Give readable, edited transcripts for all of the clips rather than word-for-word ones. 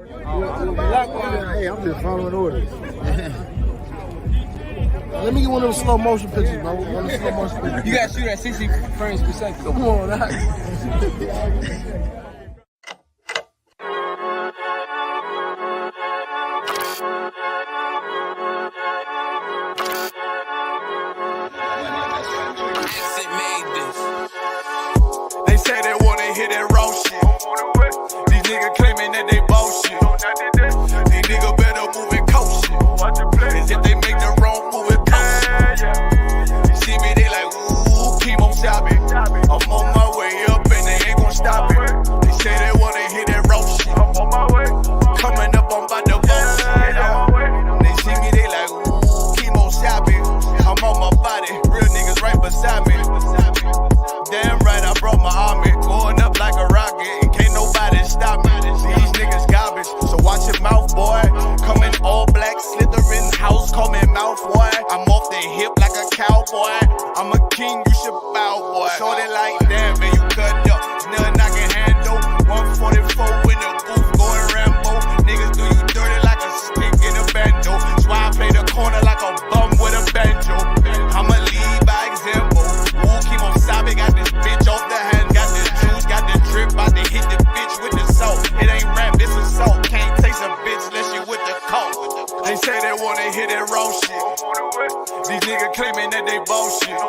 Hey, I'm just following orders. Let me get one of them slow motion pictures, bro. One of the slow motion pictures. You gotta shoot at 60 frames per second. Come on, that. They say they wanna hit that raw shit. These niggas claiming that they bullshit. These niggas better move and coach shit. As if they make the wrong move and coach shit. You see me, they like, ooh, keep on stopping. I'm on my way up and they ain't gon' stop it. They say they wanna hit that raw shit. Coming up, I'm about to bullshit. They see me, they like, ooh, keep on stopping. I'm on my body, real niggas right beside me. Damn right, I brought my army, going up like a rocket, and can't nobody stop me. These niggas garbage, so watch your mouth, boy. Coming all black, slithering house, call me mouth, boy. I'm off the hip like a cowboy. I'm a king, you should bow, boy. So they like, damn, man, you cut up. Nothing I can handle. 144 in the booth, going Rambo. Niggas do you dirty like a stick in a bando. That's why I play the corner like a bum with a banjo. I'ma lead by example. Ooh, keep on sobbing, got this bitch off the hand, got this juice, got the drip, about to hit the bitch with the salt. It ain't rap, it's assault. Can't taste a bitch unless you with the coke. They say they wanna hit that raw shit. These niggas claiming that they bullshit.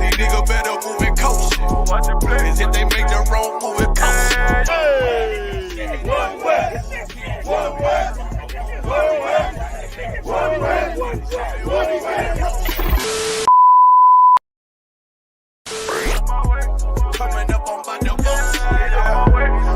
These niggas better move and coach shit. As if they make the wrong move and coach shit. Hey, one way, one way, one way, one way, one way. Coming up on my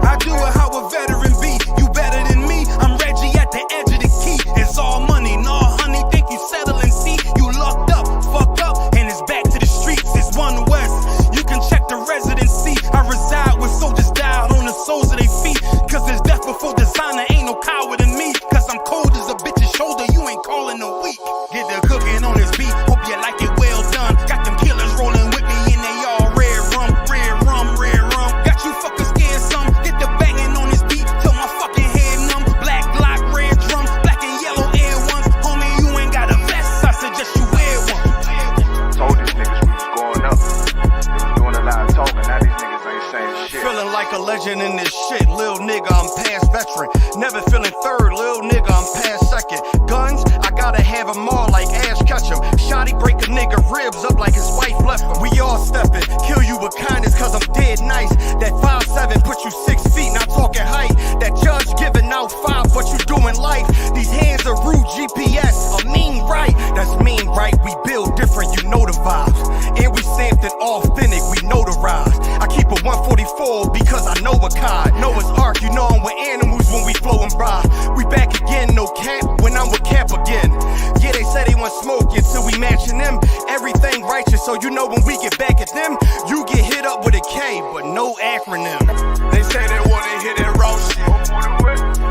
I do it how a veteran be. You better than me. I'm Reggie at the edge of the key. It's all money, no honey. Think you settle and see. You locked up, fucked up, and it's back to the streets. It's One West. You can check the residency. I reside with soldiers died on the soles of their feet. Cause there's death before designer. Ain't no coward in me. Cause I'm cold as a bitch's shoulder. You ain't calling a week. Get the cooking on this beat. Hope you like it well done. Got them killers rolling with me and they all red rum, red rum, red rum. Got you fuckers scared some. Get the banging on this beat till my fucking head numb. Black Glock, red drum, black and yellow air ones. Homie, you ain't got a vest. I suggest you wear one. Told these niggas we was going up. They was doing a lot of talking. Now these niggas ain't saying shit. Feeling like a legend in this shit. Lil nigga, I'm past veteran. Never feeling third. Lil nigga, I'm past second. Guns, I gotta have them all like Ash Ketchum. Shotty break a nigga ribs up like his wife left him. We all stepping. Kill you with kindness cause I'm dead nice. That 5'7" put you 6 feet, not talking height. That judge giving out 5, but you doing life. These hands are rude GPS. A mean right. That's mean right. We build different, you know the vibes. And we something authentic, we notarized. I keep a 144 because I know a kind. Noah's Ark, you know I'm with animals when we flowing by. We back again, no cap, when I'm with Cap again. Yeah, they say they want smoke until we matching them. Everything righteous, so you know when we get back at them, you get hit up with a K, but no acronym. They say they wanna hit that raw shit.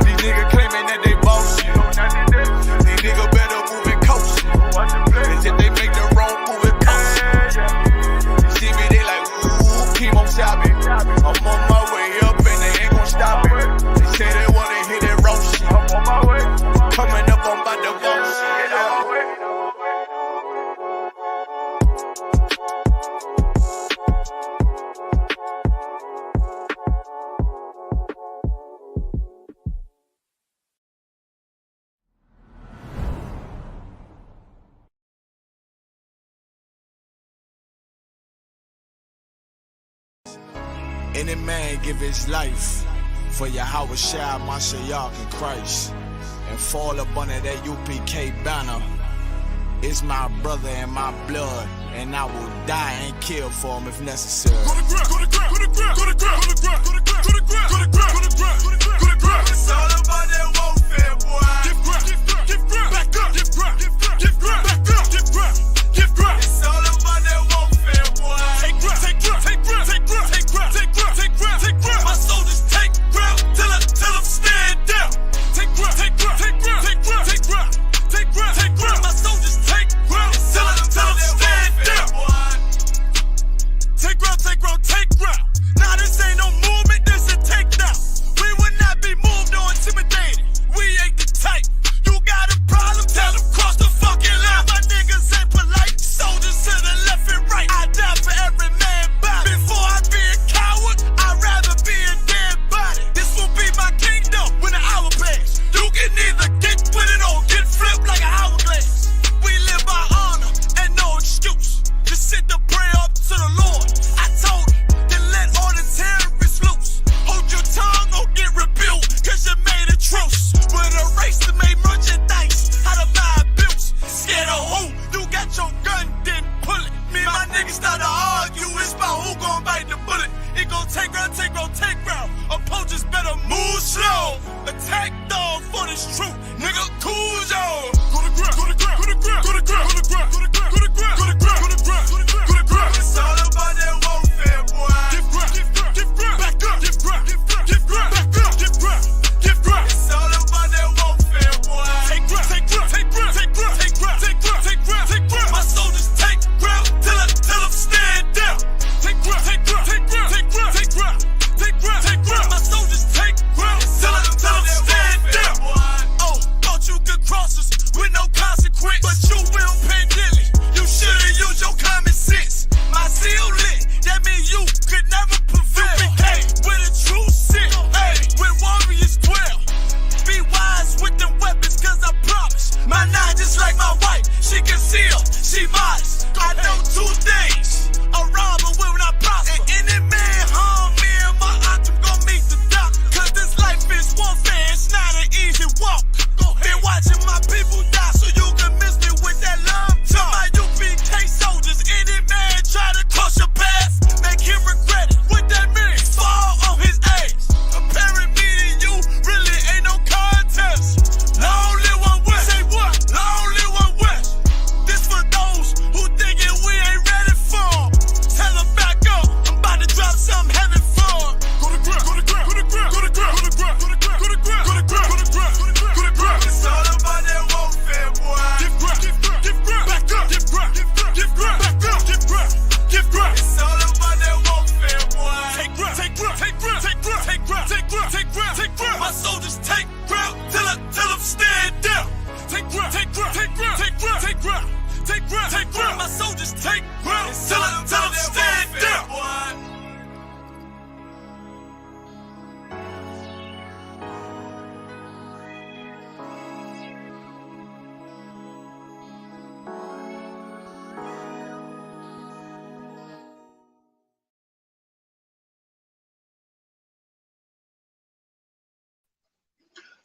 These niggas claiming that they bullshit. These niggas better move and coach shit. As if they make the wrong move and coach shit. You see me, they like, ooh, keep on stopping. I'm on my way up and they ain't gon' stop it. They say they wanna hit that raw shit. Coming up on my divorce. Any man give his life for Yahweh Shai, Mashiach, and Christ, and fall up under that UPK banner. It's my brother and my blood, and I will die and kill for him if necessary. Go to ground, go to ground, go to ground, go to ground, go to ground, go to ground, go to ground, go to ground, go to ground, go to ground. It's all about that warfare, boy. Give ground, give ground, back up, give ground, give ground, back up, give ground, give ground. It's all about that warfare, boy. Take ground, take ground, take ground, take ground, take ground, take ground, take ground, take ground. My soldiers take ground till them stand down. Take ground, take ground, take ground, take ground, take ground, take ground, take ground. My soldiers take ground till them stand down. Take ground, take ground, take ground. Nah, this ain't no movement. gon' take round. Approaches better move slow. Attack dog for this truth, nigga. Cool yo. Go to ground, go to ground, go to ground, go to ground, go to ground, go to ground, go to ground, go to ground, go to ground, go to ground. It's all about that warfare, boy. Give ground, give ground, give ground, back up, give ground, give ground, give ground, back up, give ground, give ground. It's all about that warfare, boy. Take ground, take ground, take ground, take ground, take ground, take ground, take ground, take ground. My soldiers take ground till I'm stand down. Take ground, take ground, take ground, take ground, take ground, take ground, take ground. My soldiers take ground till I'm stand down. Oh, thought you could cross us with no consequence, but you will pay dearly. You should've used your common sense. My seal lit, that means you could never prevail. You became with a true sin, hey, when warriors dwell. Be wise with them weapons, cause I promise. My nine just like my wife, she concealed, she modest. I know two things, a robber will not prosper. And any man harm me and my aunt gon' meet the doctor. Cause this life is warfare, it's not an easy walk. Been watching my people die so you can miss me with that love talk. To my UPK soldiers, any man try to cross your path, make him regret it. What that means? Fall on his ass. Comparing me to you really ain't no contest. Long live one West. Say what? Long live one West. This for those who thinking we ain't ready for. Tell them back up. I'm about to drop something heavy for. Go to ground, go to ground, go to ground, go to ground, go to ground, go to ground, go to ground, go to ground, go to ground, go to ground. It's all about that warfare, boy. Give ground, give ground, give ground, back up, give ground, give ground, give ground, back up, give ground, give ground. It's all about that warfare, boy. Take ground, take ground, take ground, take ground, take ground, take ground, take ground, take ground. My soldiers take ground till I'm stand down. Take ground, take ground, take ground, take ground, take ground, take ground, take ground. My soldiers take ground till I'm stand down.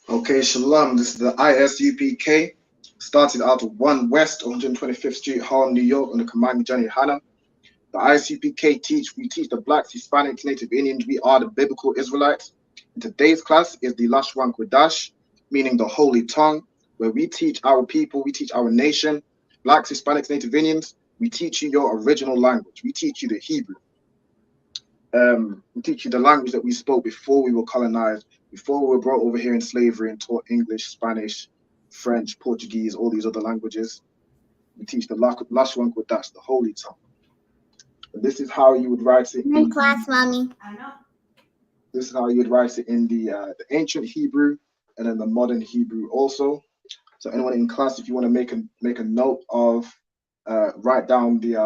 Okay, shalom. This is the ISUPK. Started out of 1 West, 125th Street, Harlem, New York, on the command Johnny Hanna. The ISUPK we teach the Blacks, Hispanics, Native Indians. We are the biblical Israelites. And today's class is the Lashawan Qadash, meaning the holy tongue, where we teach our people, we teach our nation, Blacks, Hispanics, Native Indians. We teach you your original language. We teach you the Hebrew. We teach you the language that we spoke before we were colonized, before we were brought over here in slavery and taught English, Spanish, French, Portuguese, all these other languages. We teach the Lashawan Qadash, the holy tongue. And this is how you would write it in class, mommy. I know. This is how you would write it in the ancient Hebrew and then the modern Hebrew also. So anyone in class, if you want to make a note of, write down the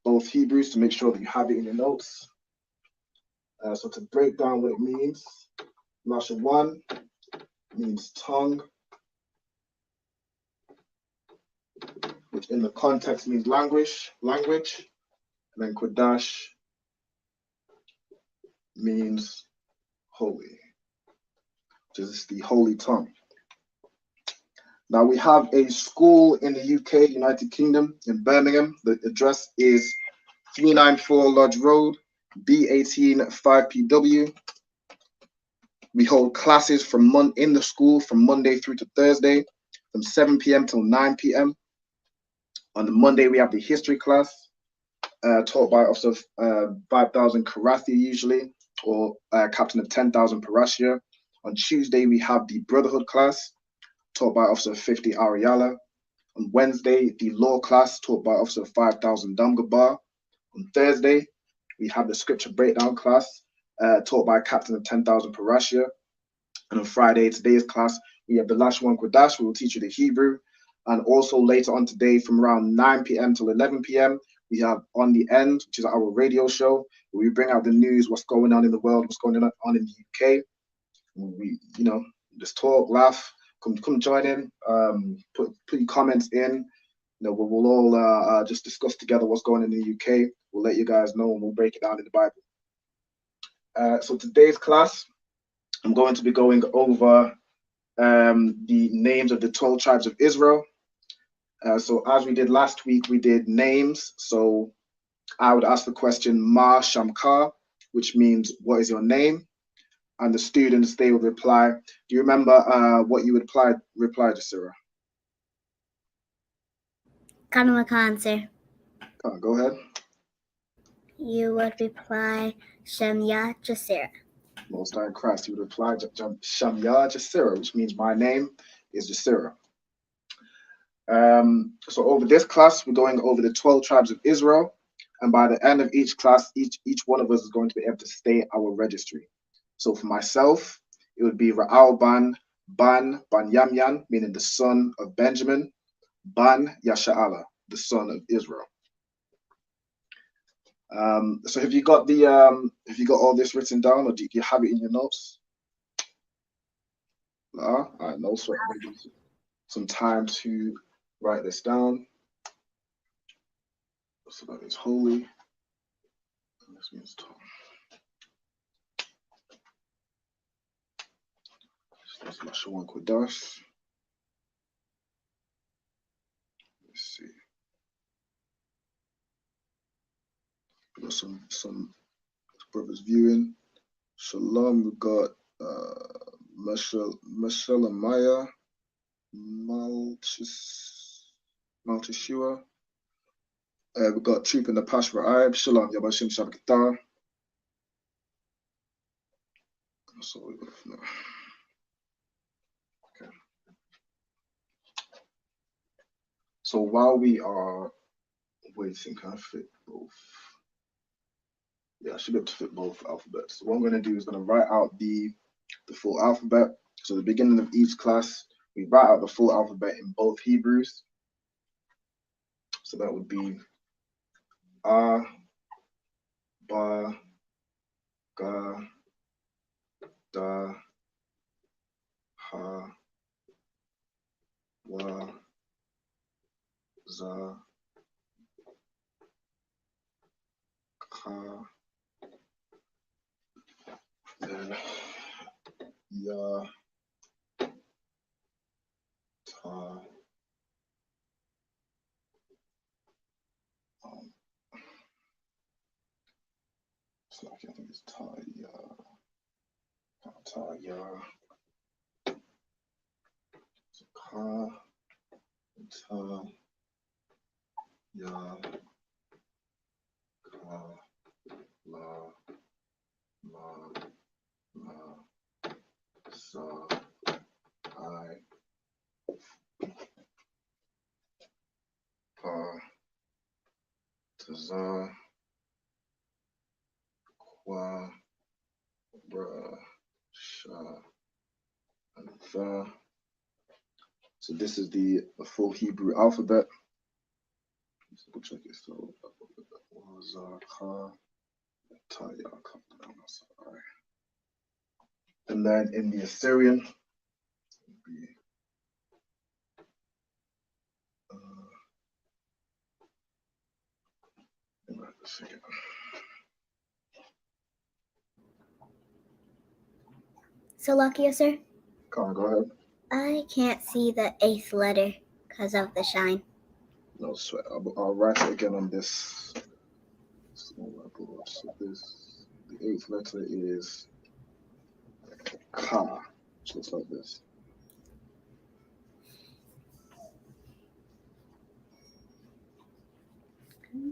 both Hebrews to make sure that you have it in your notes. So to break down what it means, Lashawan means tongue, which in the context means language, and then Qadash means holy, which is the holy tongue. Now we have a school in the UK, United Kingdom, in Birmingham. The address is 394 Lodge Road, B18 5PW. We hold classes in the school from Monday through to Thursday, from 7 p.m. till 9 p.m. On the Monday, we have the history class, taught by Officer 5,000 Karathi usually, or Captain of 10,000 Parashia. On Tuesday, we have the Brotherhood class, taught by Officer 50 Ariala. On Wednesday, the law class, taught by Officer 5,000 Damgabar. On Thursday, we have the scripture breakdown class, taught by Captain of 10,000 Parashia. And on Friday, today's class, we have the Lashawan Qadash. We will teach you the Hebrew. And also later on today, from around 9 p.m. till 11 p.m., we have On the End, which is our radio show, where we bring out the news, what's going on in the world, what's going on in the UK. We, just talk, laugh, come join in, put your comments in. We'll all just discuss together what's going on in the UK. We'll let you guys know and we'll break it down in the Bible. So today's class, I'm going to be going over the names of the 12 tribes of Israel. So as we did last week, we did names. So I would ask the question, Ma Shamka, which means what is your name? And the students, they would reply. Do you remember what you would reply to, Sarah? Kanamakan, sir. Go ahead. You would reply Shemya Jasira. Most High in Christ, you would reply Shamya Jasira, which means my name is Jasira. So over this class, we're going over the 12 tribes of Israel. And by the end of each class, each one of us is going to be able to state our registry. So for myself, it would be Ra'al Ban Yamyan, meaning the son of Benjamin, Ban Yasha'ala, the son of Israel. So have you got all this written down, or do you have it in your notes? All right, no sweat. Some time to write this down. So that is holy. This means Tom. That's Lashawan Qadash. Let's see. We got some brothers viewing. Shalom. We got Meshalemaya, Maltishua. We got Troop in the Pashra Ib. Shalom. Yabashim Shabbatar. That's all we got for now. Okay. So while we are waiting, can I fit both? Yeah, I should be able to fit both alphabets. So what I'm going to do is going to write out the full alphabet. So at the beginning of each class, we write out the full alphabet in both Hebrews. So that would be A, Ba, Ga, Da, Ha, Wa, Za, Ka, then Ya, Ta, so I think it's Ta, Ya, Ta, Ya, Ka, Ta, Ya, Ka, La, Ma, Ma, Za, I, Pa, Taza, Kwa, Bra, Sha, and Tha. So this is the full Hebrew alphabet. Let's double check it. So Za, Ka, Ta, Ya, Ka, I. And then in the Assyrian, be, Salakia, sir. Go ahead. I can't see the 8th letter because of the shine. No sweat. I'll write it again on this. So this, the 8th letter is Ka. So it's like this.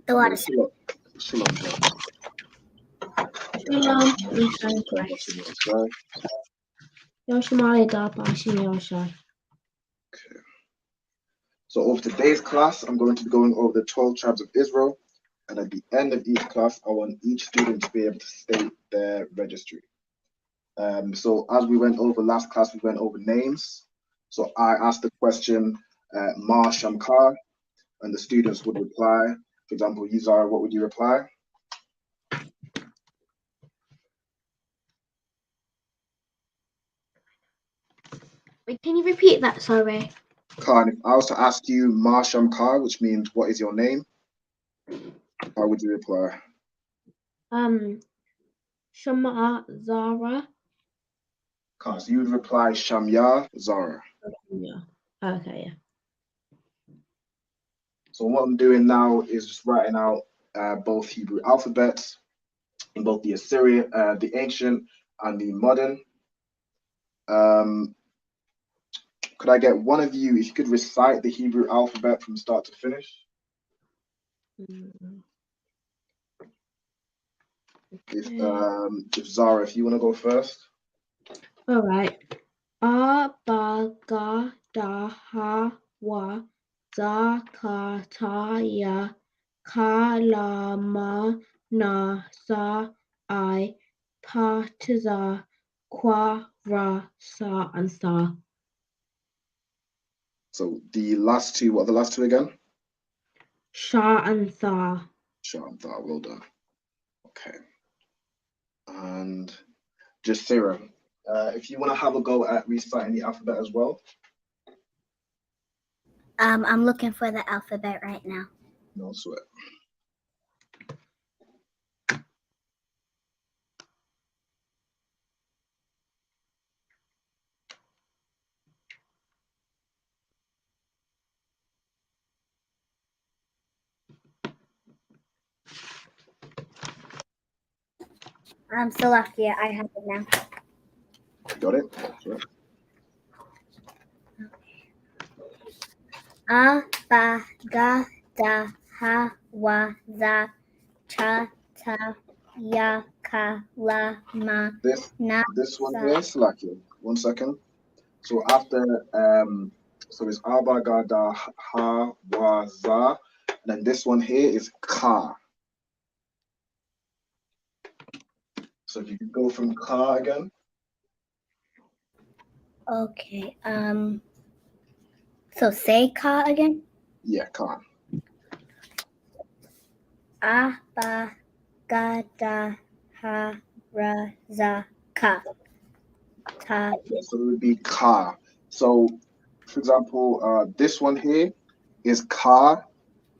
The water. Shalom. Shalom, Yishai Christ. Yoshimali Dapashim Yoshai. Okay. So over today's class, I'm going to be going over the 12 tribes of Israel. And at the end of each class, I want each student to be able to state their registry. So as we went over last class, we went over names. So I asked the question, Ma Shamkar, and the students would reply. For example, Yuzara, what would you reply? Wait, can you repeat that? Sorry. Khan, if I was to ask you Ma Shamkar, which means what is your name, how would you reply? Shama Zara. Khan, so you would reply Shamya Zara. Yeah. Okay, yeah. So what I'm doing now is just writing out both Hebrew alphabets. in both the Assyrian, the ancient, and the modern. Could I get one of you, if you could recite the Hebrew alphabet from start to finish? If Zara, if you want to go first. All right. A ba ga da ha wa za ka ta ya ka la ma na sa I pa ta za kwa ra sa and sa. So the last two, what are the last two again? Sha and sa. Sure, well done. Okay. And just Sarah, if you want to have a go at reciting the alphabet as well. I'm looking for the alphabet right now. No sweat. Salakia, I have it now. Got it? Sure. A ba ga da ha wa za cha ta ya ka la ma na This one sa. here, Slacky. 1 second. So after so it's Aba Gada Ha Wa Za. And then this one here is Ka. So if you could go from Ka again. Okay. So say ka again. Yeah, Ka. A ba ga da ha ra za ka ta. Yeah, so it would be Ka. So for example, this one here is Ka.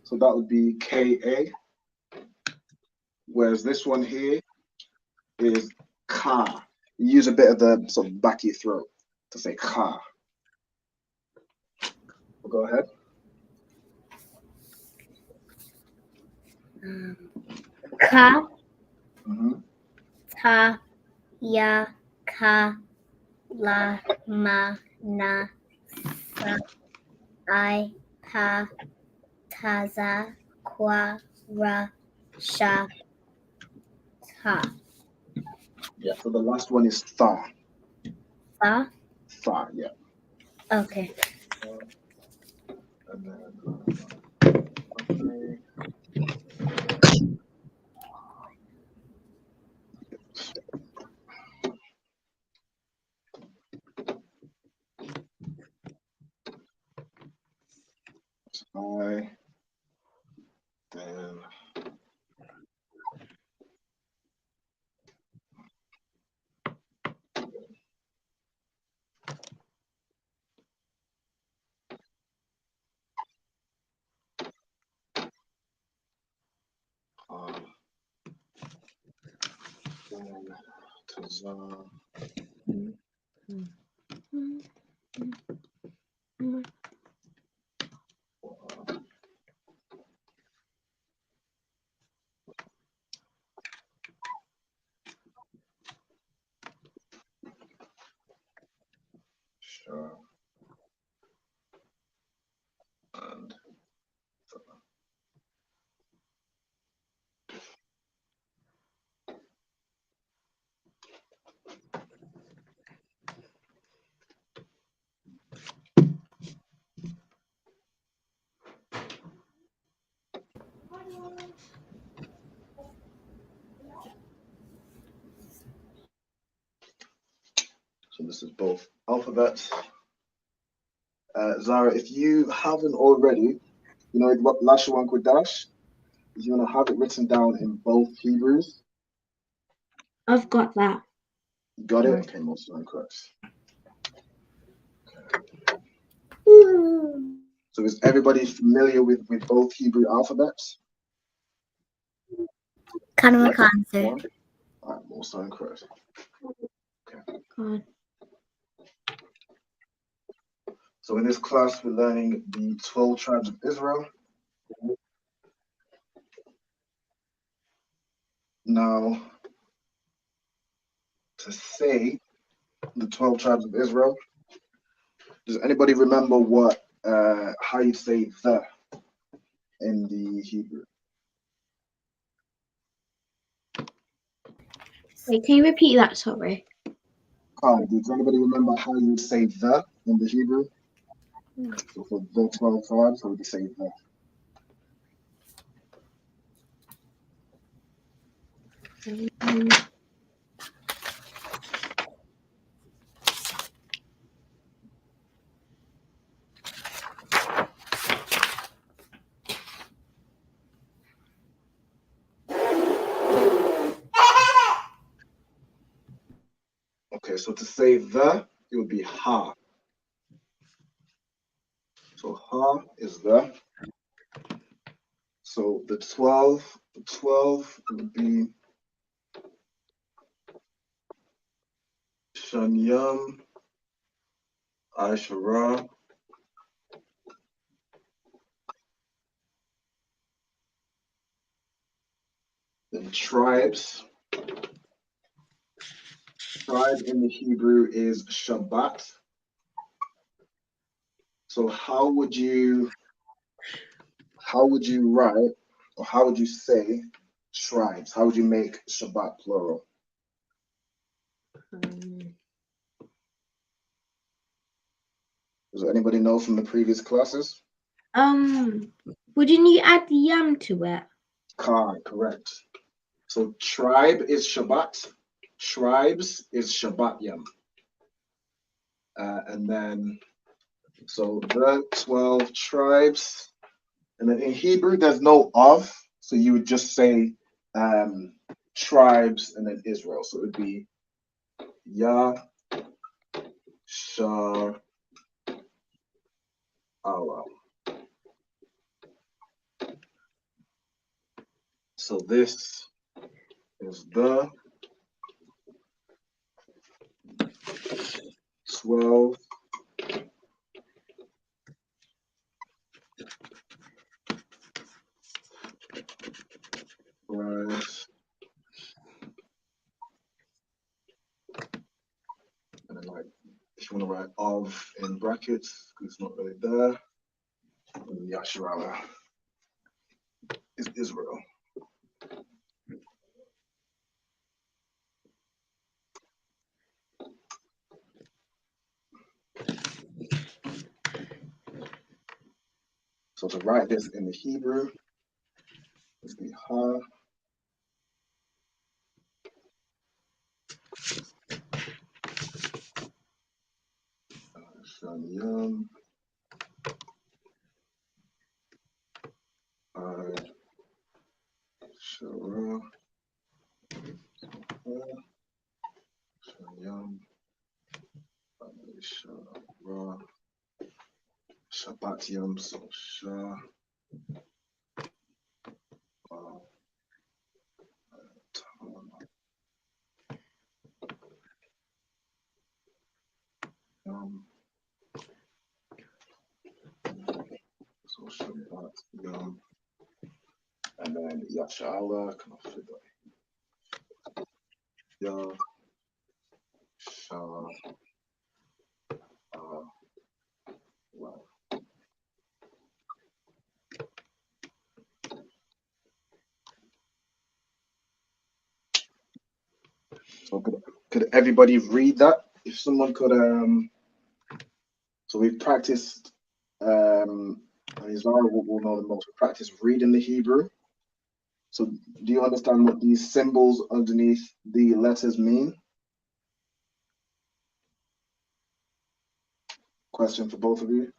So that would be Ka. Whereas this one here is Ka. You use a bit of the sort of back of your throat to say Ka. Go ahead. Ka Mm-hmm. ta ya ka la ma na sa I pa ta za kwa ra sha ta. Yeah, so the last one is Tha. Fa? Tha, yeah. Okay. And then, okay. I, then to Za. Sure. And so this is both alphabets. Zara, if you haven't already, you know what Lashawan Qadash, if you want to have it written down in both Hebrews. I've got that. You got it? Okay, most of them correct. So is everybody familiar with both Hebrew alphabets? Kanamakan, sir. All right, most of them correct. Okay. God. So in this class, we're learning the 12 tribes of Israel. Now, to say the 12 tribes of Israel. Does anybody remember what how you say the in the Hebrew? Wait, can you repeat that? Sorry. Does anybody remember how you would say the in the Hebrew? So for the 12 tribes, how would you say the? Okay, so to say the, it would be ha. So ha is the. So the 12 would be Shanyam, Ashara, then tribes. Tribe in the Hebrew is Shabbat. So how would you write, or how would you say tribes? How would you make Shabbat plural? Does anybody know from the previous classes? Wouldn't you add the yam to it? Correct. So tribe is Shabbat. Tribes is Shabbat yam. And then, so the 12 tribes. And then in Hebrew, there's no of, so you would just say tribes and then Israel. So it would be Yah, Shah, Allah. So this is the 12 tribes. And then like, if you want to write of in brackets, because it's not really there, and Yasharala is Israel. So to write this in the Hebrew, would be Ha, Shanyam, Shara, Shanyam, Shara, Shabbat Yom, so Shah, so Shabbat Yom, and then Yashala, can I fit that? Yah, Shah, wow. So could everybody read that? If someone could, so we've practiced, and Zara will know the most. We practiced reading the Hebrew. So do you understand what these symbols underneath the letters mean? Question for both of you.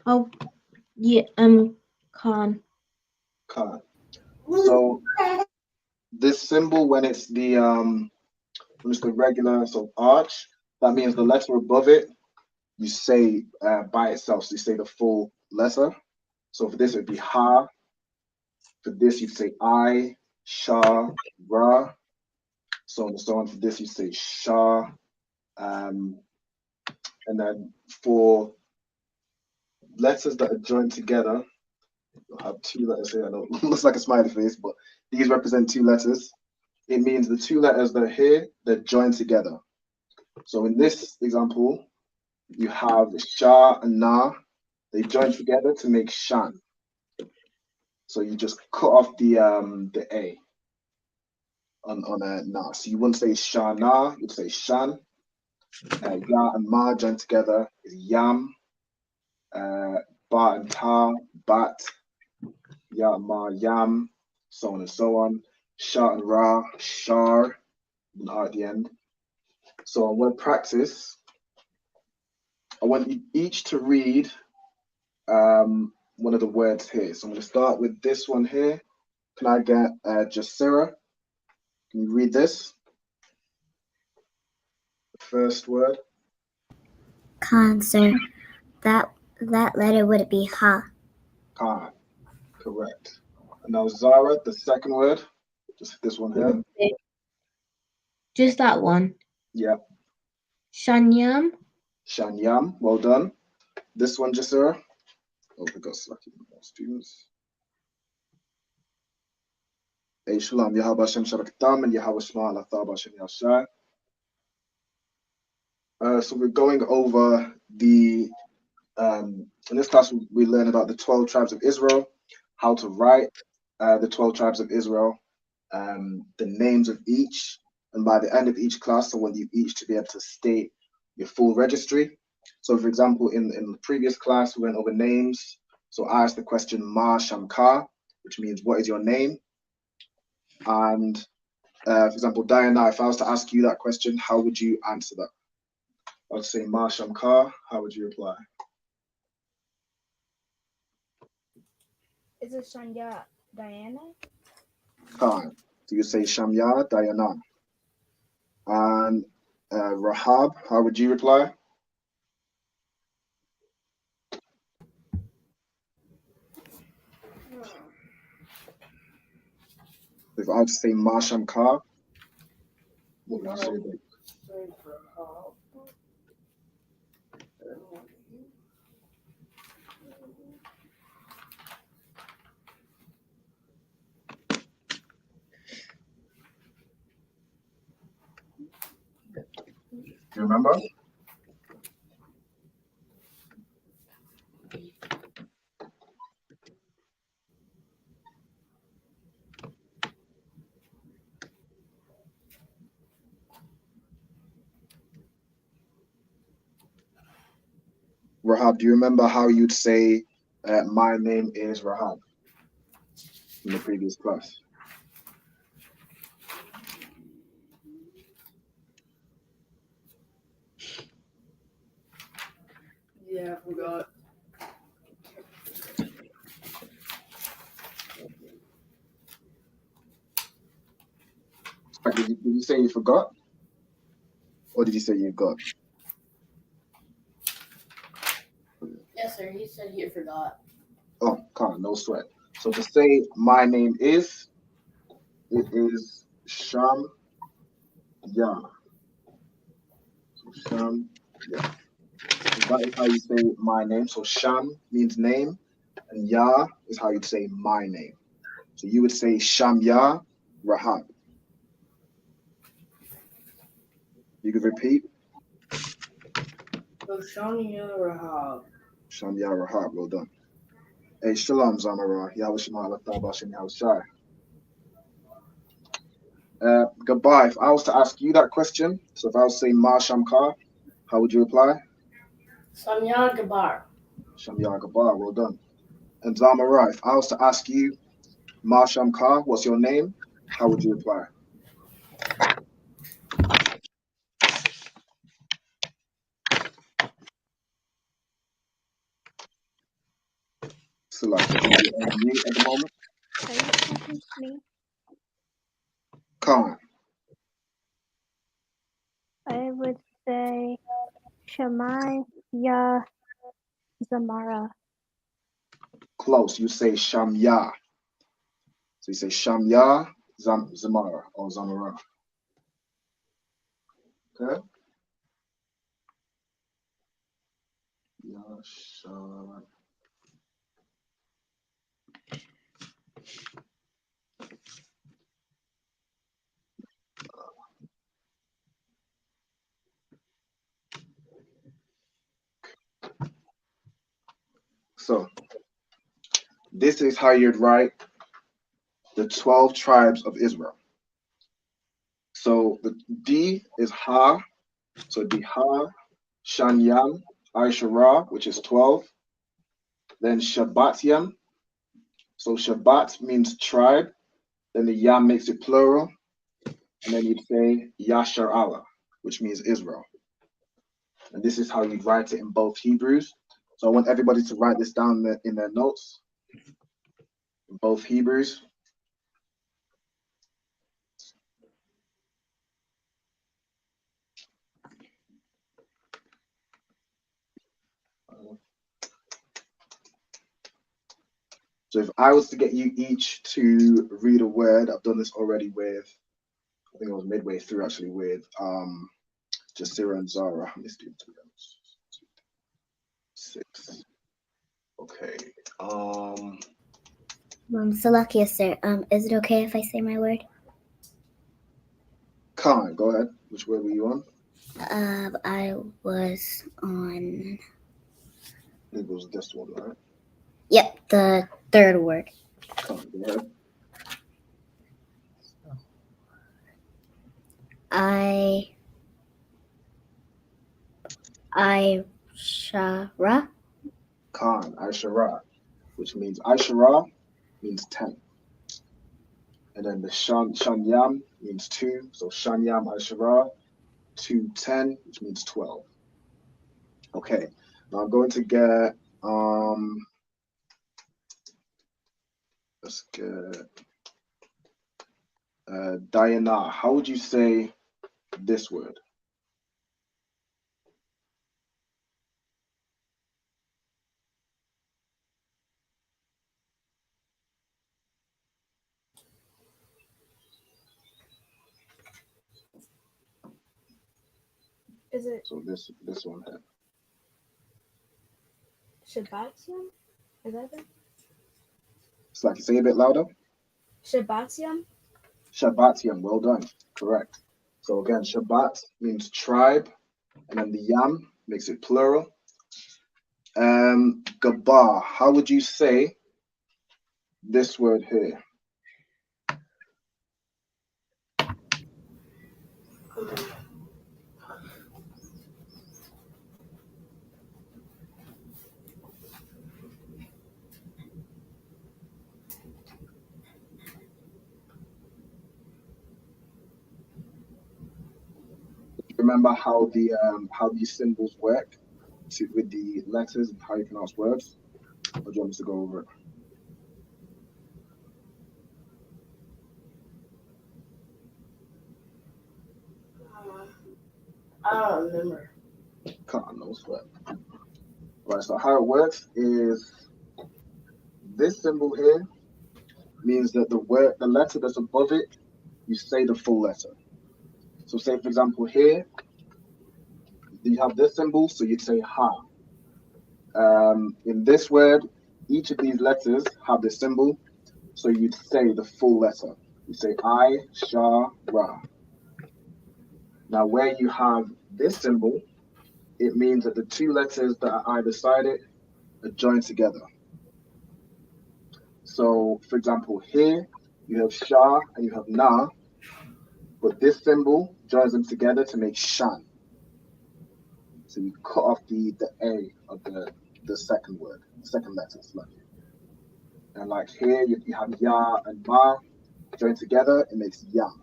Oh, yeah. Khan. So this symbol, when it's the regular arch, that means the letter above it you say by itself. So you say the full letter. So for this it would be Ha. For this you'd say I, Shah, Ra. So on and so on. For this you say Shah. And then for letters that are joined together, you'll have two letters here. I know it looks like a smiley face, but these represent two letters. it means the two letters that are here, they're joined together. So in this example, you have Sha and Na. They join together to make Shan. So you just cut off the A on a Na. So you wouldn't say Shana, you'd say Shan. Ya and Ma joined together is Yam. Ba and Ta, Bat. Ya and Ma, Yam. So on and so on. Sha and Ra, Shar. An R at the end. So on word practice, I want you each to read one of the words here. So I'm going to start with this one here. Can I get Jasira? Can you read this? The first word. Khan, sir. That letter would be ha. Khan. Correct. And now Zara, the second word. Just this one here. Just that one. Yeah. Shanyam. Shanyam. Well done. This one, Jasira. Oh, we got lucky more students. Hey, Shalom. Yahweh Hashem Shabakatam and Yahweh Shema Allah Thaba Hashem Yashai. So we're going over in this class, we learn about the 12 tribes of Israel, how to write the 12 tribes of Israel, the names of each, and by the end of each class, I want you each to be able to state your full registry. So for example, in the previous class, we went over names. So I asked the question, Ma Shamka, which means what is your name? And for example, Diana, if I was to ask you that question, how would you answer that? I'd say Ma Shamka, how would you reply? Is it Shanya Diana? Khan. So you say Shamya, Diana. And Rahab, how would you reply? If I would say Ma Shamka, what would you say then? Do you remember? Rahab, do you remember how you'd say, my name is Rahab in the previous class? Yeah, I forgot. Did you say you forgot? Or did you say you got? Yes, sir. He said he forgot. Oh, Khan, no sweat. So to say my name is, it is Sham Ya. So Sham Ya. So that is how you say my name. So Sham means name, and Ya is how you'd say my name. So you would say Sham Ya Rahab. You could repeat. So Shanya Rahab. Sham Ya Rahab. Well done. Hey, Shalom Zamara. Yahweh Shema Allah Thaba Hashem Yahweh Shai. Goodbye. If I was to ask you that question, so if I was saying Ma Shamkar, how would you reply? Shanya Gabar. Shamya Gabar, well done. And Zamara, if I was to ask you, Ma Shamkar, what's your name? How would you reply? Select it. You're on mute at the moment. Are you talking to me? Khan. I would say Shemai Ya Zamara. Close. You say Shamya. So you say Shamya Zamara or Zamara. Okay? Yasha. this is how you'd write the 12 tribes of Israel. So the D is Ha, so it'd be Ha, Shanyam, Aisharah, which is 12. Then Shabbatyam, so Shabbat means tribe, then the Yam makes it plural, and then you'd say Yashar Allah, which means Israel. And this is how you'd write it in both Hebrews. So I want everybody to write this down in their notes. In both Hebrews. So if I was to get you each to read a word, I've done this already with, I think I was midway through actually with Jasira and Zara. Let's do 6. Okay. Salakia, sir. Is it okay if I say my word? Khan, go ahead. Which word were you on? I was on. I think it was this one, right? Yep, the third word. Khan, go ahead. Aishara. Khan, Aishara, which means Aishara means 10. And then the Shanyam means 2. So Shanyam, Aishara, 2, 10, which means 12. Okay, now I'm going to get, let's get Diana. How would you say this word? Is it So this one here. Shabbatyam? Is that it? It's like, say a bit louder. Shabbatyam? Shabbatyam, well done, correct. So again, Shabbat means tribe, and then the Yam makes it plural. Gabar, how would you say this word here? Remember how these symbols work with the letters and how you pronounce words? Or do you want us to go over it? I don't remember. Can't no sweat. Right, so how it works is this symbol here means that the letter that's above it, you say the full letter. So say for example here, you have this symbol, so you'd say ha. In this word, each of these letters have this symbol, so you'd say the full letter. You say I, Sha, Ra. Now where you have this symbol, it means that the two letters that are either side it are joined together. So for example, here you have Sha and you have Na, but this symbol joins them together to make Shan. So you cut off the A of the second word, the second letter. And like here, you have Ya and Ma joined together, it makes Yam.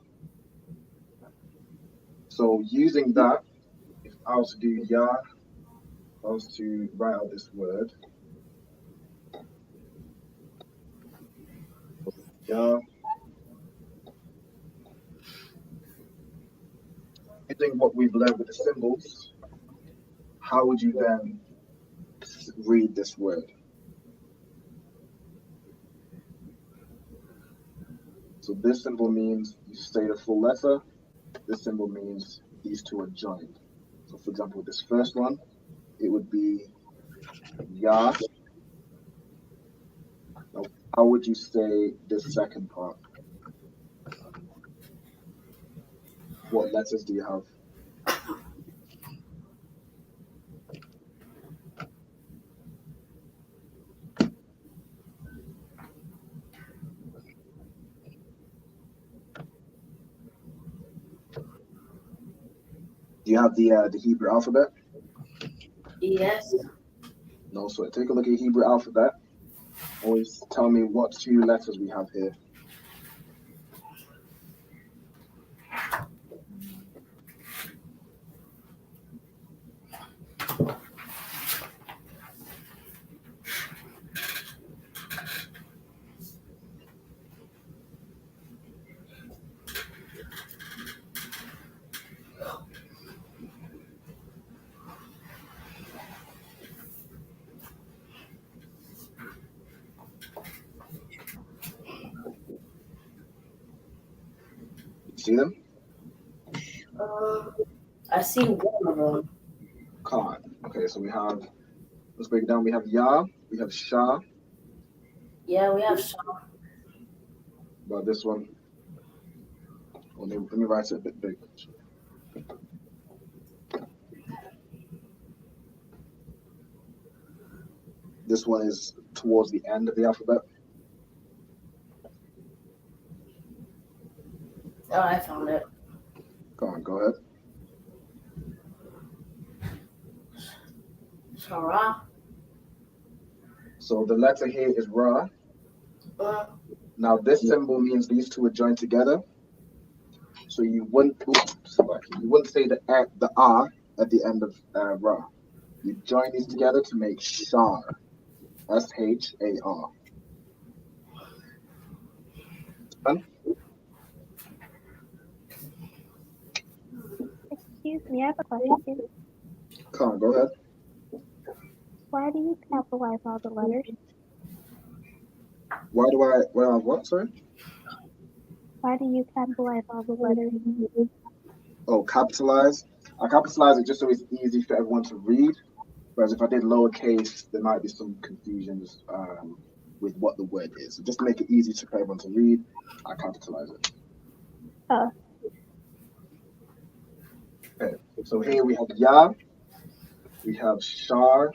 So using that, if I was to do Ya, if I was to write out this word, Ya, using what we've learned with the symbols, how would you then read this word? So this symbol means you say the full letter. This symbol means these two are joined. So for example, this first one, it would be Ya. Now, how would you say this second part? What letters do you have? Do you have the Hebrew alphabet? Yes. No, so take a look at Hebrew alphabet. Always tell me what 2 letters we have here. You see them? I see one of them. Khan. Okay, so we have, let's break it down. We have Yah, we have Shah. Yeah, we have Shaw. About this one. Oh, let me write it a bit big. This one is towards the end of the alphabet. Oh, I found it. Go ahead. Shara. So the letter here is Ra. Now this symbol means these 2 are joined together. So you wouldn't say the R at the end of Ra. You join these together to make Shar. Shar. Excuse me, I have a question. Khan, go ahead. Why do you capitalize all the letters? Why do I what, sorry? Why do you capitalize all the letters? Oh, capitalize. I capitalize it just so it's easy for everyone to read. Whereas if I did lowercase, there might be some confusions with what the word is. So just to make it easy for everyone to read, I capitalize it. Oh. Okay, so here we have Yah, we have Shar.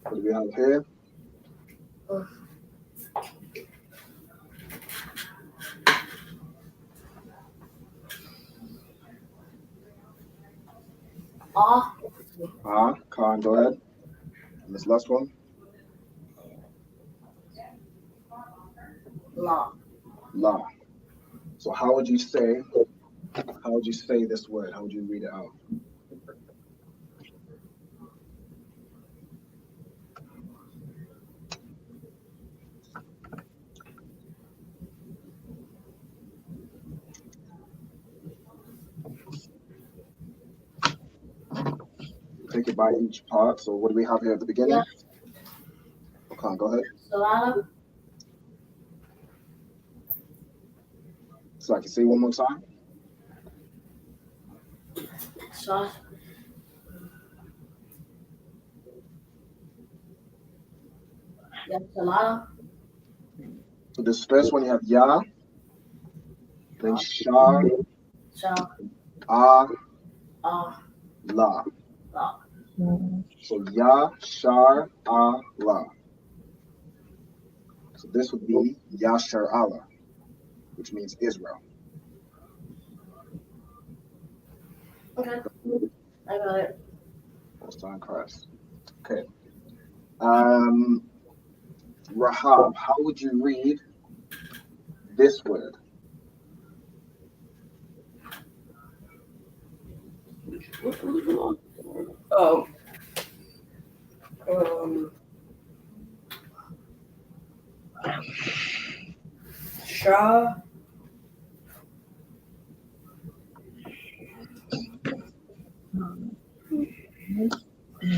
What do we have here? Khan, go ahead. And this last one? La. So how would you say this word? How would you read it out? Take it by each part. So what do we have here at the beginning? Yeah. Okay, go ahead. Solana. So I can say one more time. Shaw. Yeah, Solana. So this first one you have Yah, then Shar, La. So Yah, Shar, La. So this would be Yashar Allah, which means Israel. Okay. I got it. Most High Christ. Okay. Rahab, how would you read this word? Oh. Shaw.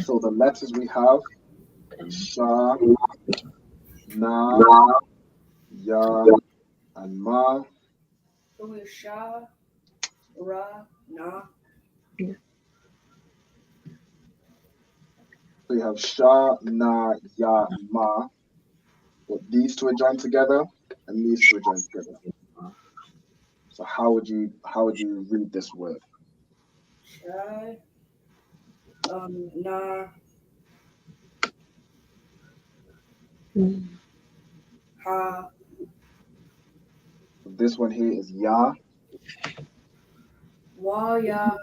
So the letters we have Shah, Na, Ya, and Ma. So we Shah, Ra, Na. So you have Shah, Na, Ya, and Ma. But these 2 are joined together, and these 2 are joined together. So how would you read this word? Shah, Na, Ha. This one here is Ya. Wa, Ya.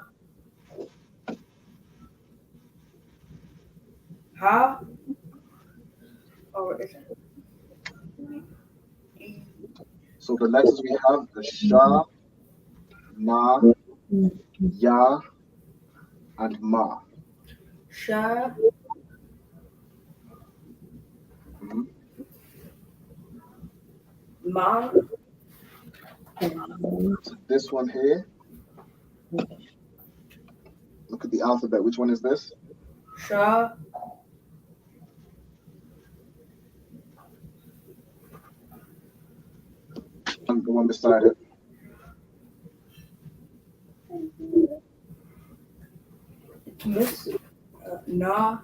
Ha? Or is it? So the letters we have are Sha, Na, Ya, and Ma. Sha, Mhm. Ma, So this one here, look at the alphabet. Which one is this? Sha, And the one beside it. Miss, Na,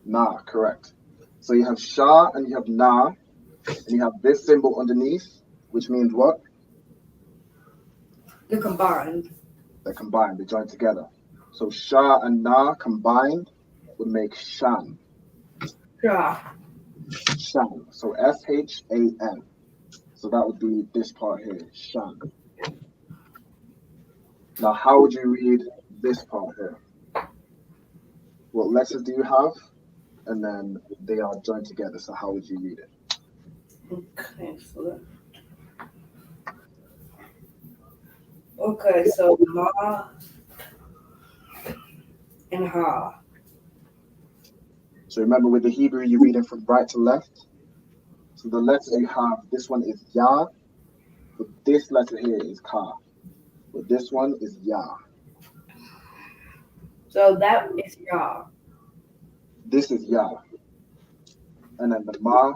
Na, correct. So you have Sha and you have Na, and you have this symbol underneath, which means what? the combined. They're combined, they join together. So Sha and Na combined would make Shan. Sha, Shan. So Shan. So that would be this part here, Shan. Now, how would you read this part here? What letters do you have? And then they are joined together. So how would you read it? Okay, so Ma and Ha. So remember, with the Hebrew, you read it from right to left. So the letter you have, this one is Ya, but this letter here is Ka. But this one is Ya. So that is Ya. This is Ya. And then the Ma,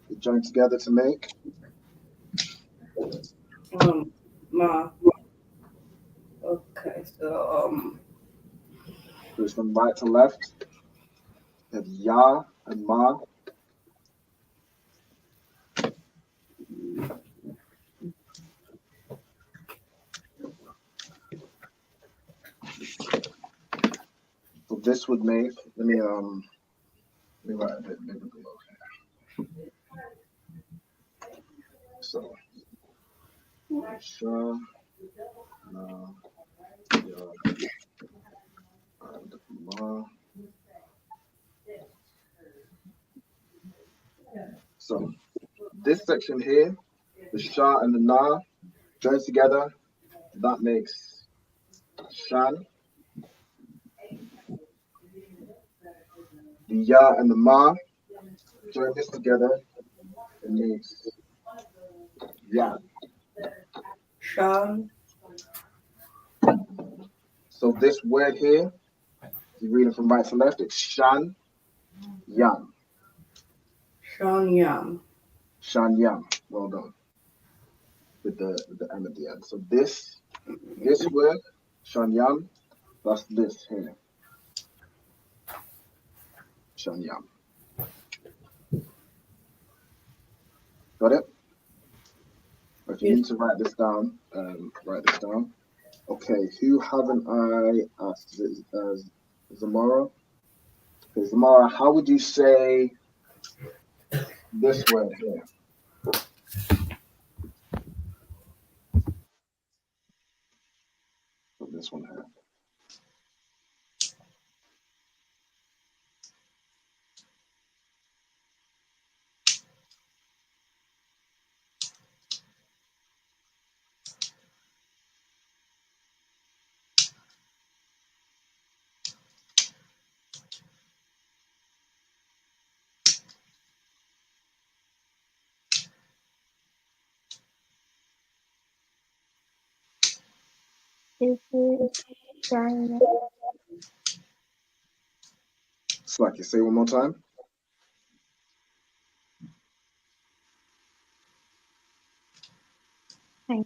you join together to make Ma. Okay, so so it's from right to left. You have Ya and Ma. So this would make, let me write a bit bigger below here. So Sha, Na, Ya, and Ma. So this section here, the Sha and the Na join together, that makes Shan. The Ya and the Ma join this together, it makes Yan. Shan, So this word here, you read it from right to left, it's Shan Yan. Shan Yam. Shan Yan. Well done. With the M at the end. So this word, Shan Yan, that's this here. Shan Yan. Got it? If you need to write this down, write this down. Okay, who haven't I asked? Is it Zamora? Okay, Zamora, how would you say this word here? Put this one here. Is it China? Slacky, say one more time. I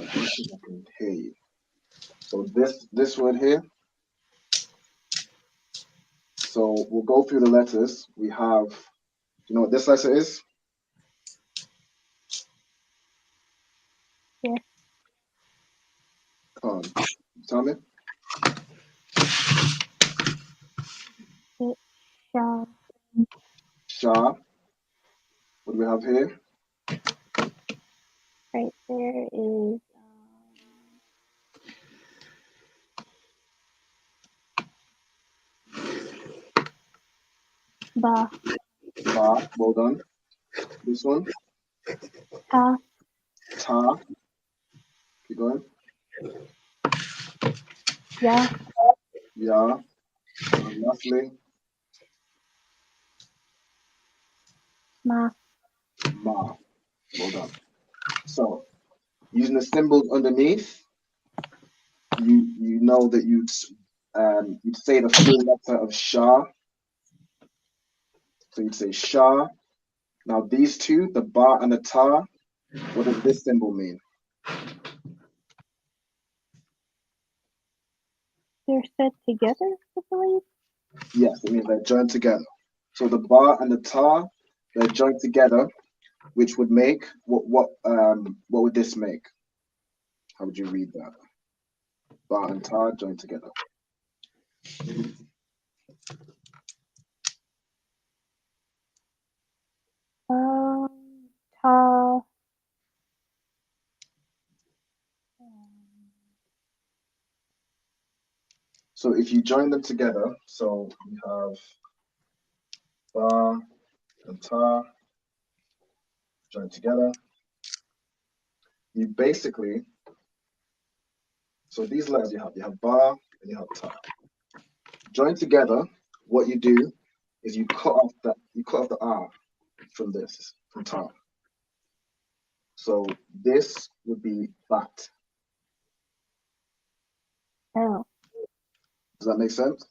can hear you. So this word here. So we'll go through the letters. We have, you know what this letter is? Yeah. Come on, tell me. It's Sha. Sha. What do we have here? Right there is Ba. Ba. Well done. This one. Ta. Ta. Keep going. Ya. Ya. And lastly, Ma. ma. Well done. So, using the symbols underneath, you know that you'd say the full letter of Shah. So you'd say Shah. Now these two, the ba and the ta, what does this symbol mean? They're set together, I believe. Yes, it means they're joined together. So the ba and the ta, they're joined together, which would make what would this make? How would you read that? Ba and ta joined together. Ta. So if you join them together, so you have ba and ta joined together, you basically, so these letters you have ba and you have ta. Joined together, what you do is you cut off the R from ta. So this would be bat. Oh. Does that make sense?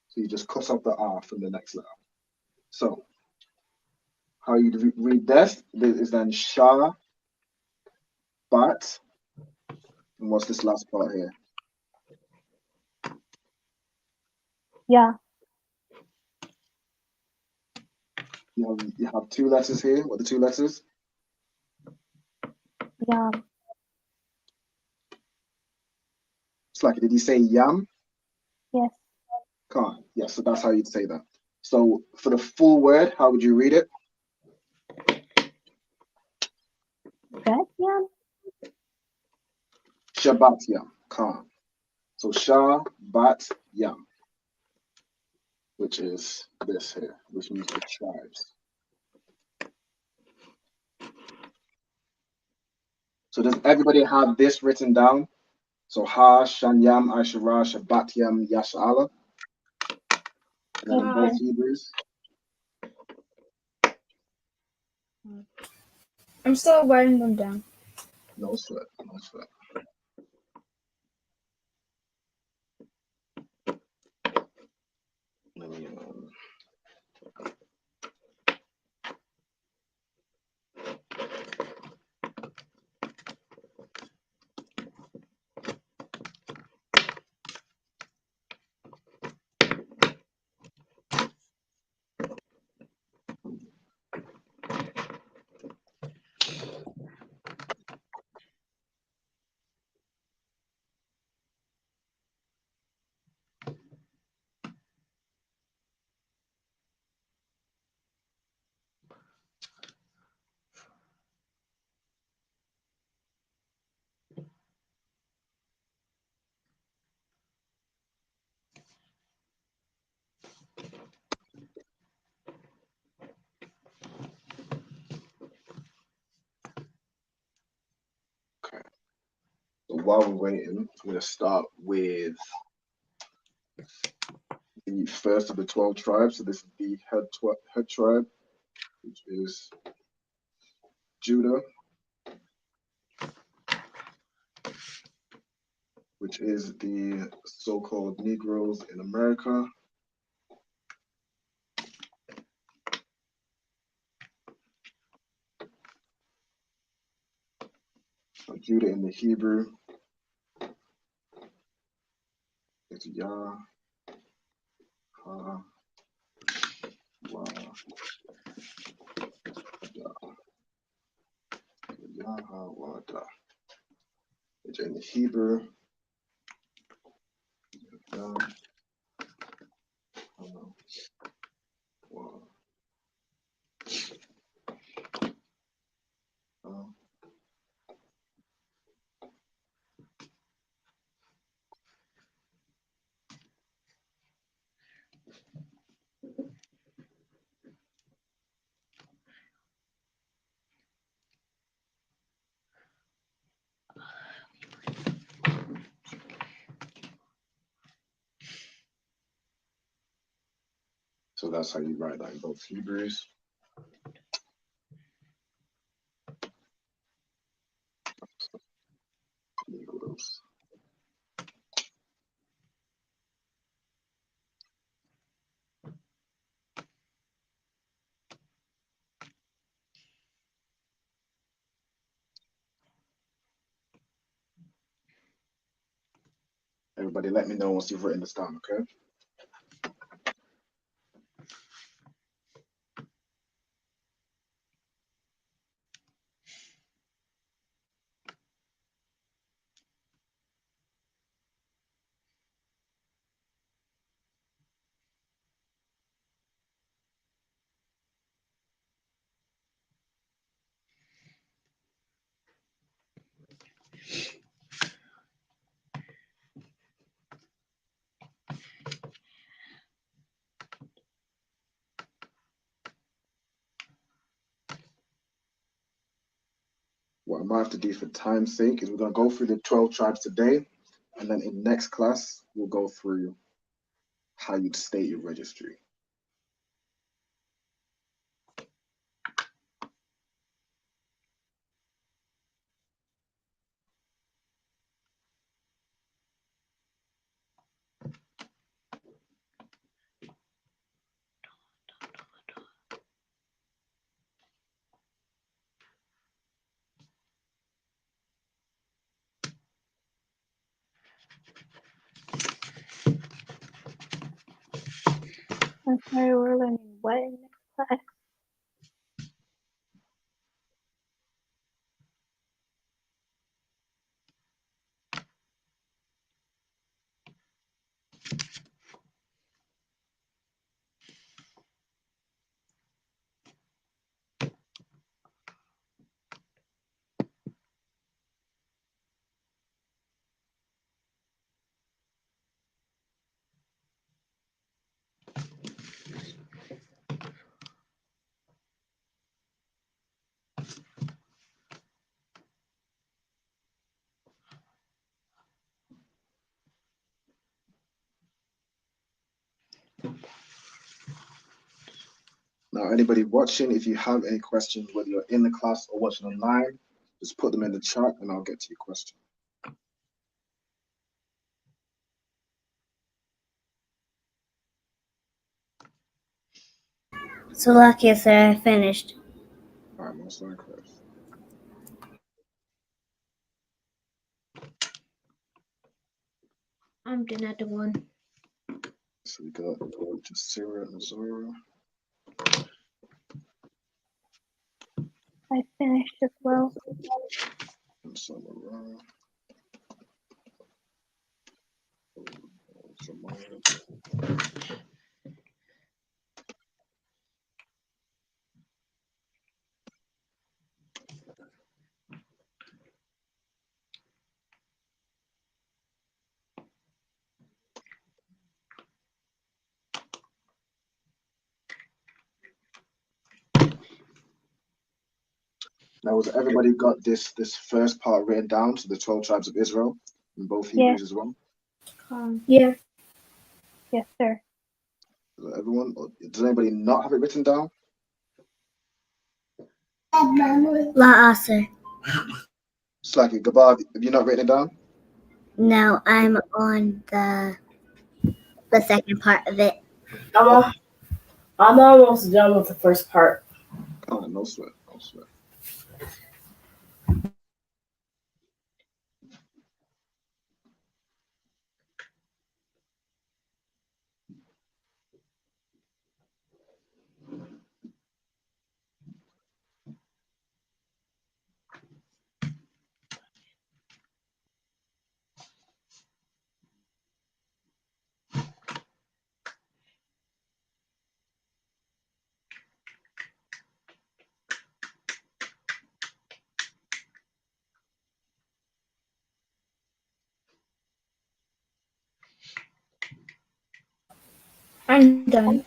So you just cut off the R from the next letter. So how you read this is then Shah, bat, and what's this last part here? Ya. You have two letters here. What are the two letters? Yam. It's like, did you say yam? Yes. Can't. Yeah, so that's how you'd say that. So for the full word, how would you read it? Bet yam. Shabbat yam. Can't. So Shah, bat, yam, which is this here, which means the tribes. So does everybody have this written down? So Ha, Shanyam, Ashara, Shabbat Yam, Yasha'ala. And then in both Hebrews. I'm still writing them down. No sweat, no sweat. Let me, okay. So while we're waiting, I'm going to start with the first of the 12 tribes. So this is the head tribe, which is Judah, which is the so-called Negroes in America. So Judah in the Hebrew is Yah, Ha, Wa, Da. Yah, Ha, Wa, Da. Which in the Hebrew, Yah, Ha, Wa, Da. that's how you write that in both Hebrews. Equals. Everybody let me know once you've written this down, okay? What I might have to do for time's sake is we're going to go through the 12 tribes today, and then in next class, we'll go through how you'd state your registry. I'm sorry, we're learning what in next class? Now, anybody watching, if you have any questions, whether you're in the class or watching online, just put them in the chat and I'll get to your question. So lucky, sir, I finished. All right, most likely. I'm doing another one. So we got just Sarah and Zora. I finished as well. And Samara. Now, has everybody got this first part written down, so the 12 tribes of Israel, in both Hebrews as well? Yeah. Yes, sir. Everyone? Or does anybody not have it written down? La, sir. Slacky, Gabard, have you not written it down? No, I'm on the second part of it. I'm almost done with the first part. Oh, no sweat, no sweat. I'm done.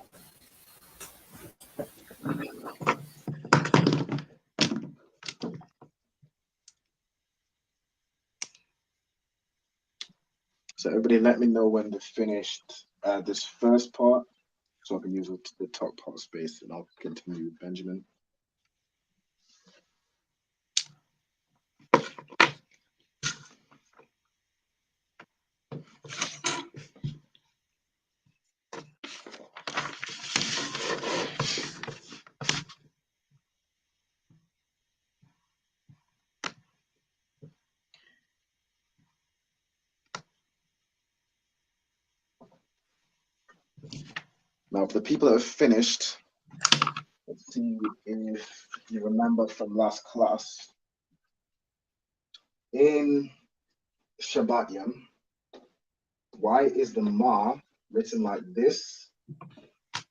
So everybody let me know when they've finished this first part, So I can use the top part space, and I'll continue with Benjamin. Now, for the people that have finished, let's see if you remember from last class. In Shabbat Yom, why is the Ma written like this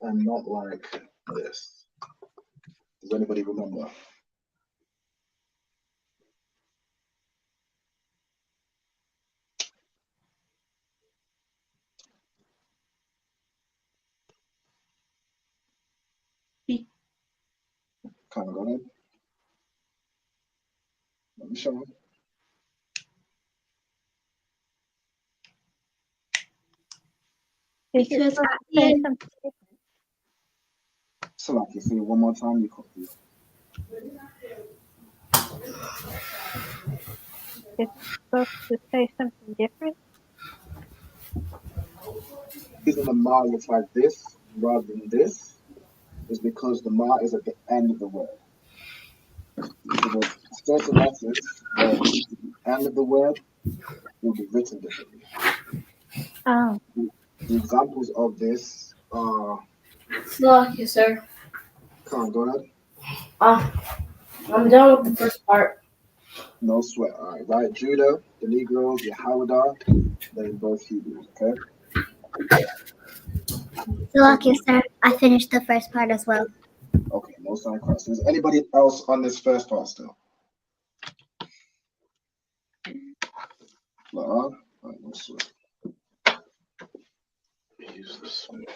and not like this? Does anybody remember? Kind of go ahead. Let me show you. Because at the end, Salaki, say it one more time. You copy. It's supposed to say something different. The reason the Ma looks like this rather than this is because the Ma is at the end of the word. So there's certain letters where it is at the end of the word will be written differently. Oh, The examples of this are. Yes, sir. Come on, go ahead. I'm done with the first part. No sweat. All right, right? Judah, the Negroes, Yahawada, they're both Hebrews, okay? Lucky, sir. I finished the first part as well. Okay, no sign cross. Is anybody else on this first part still? All right, no sweat. Use the Smith.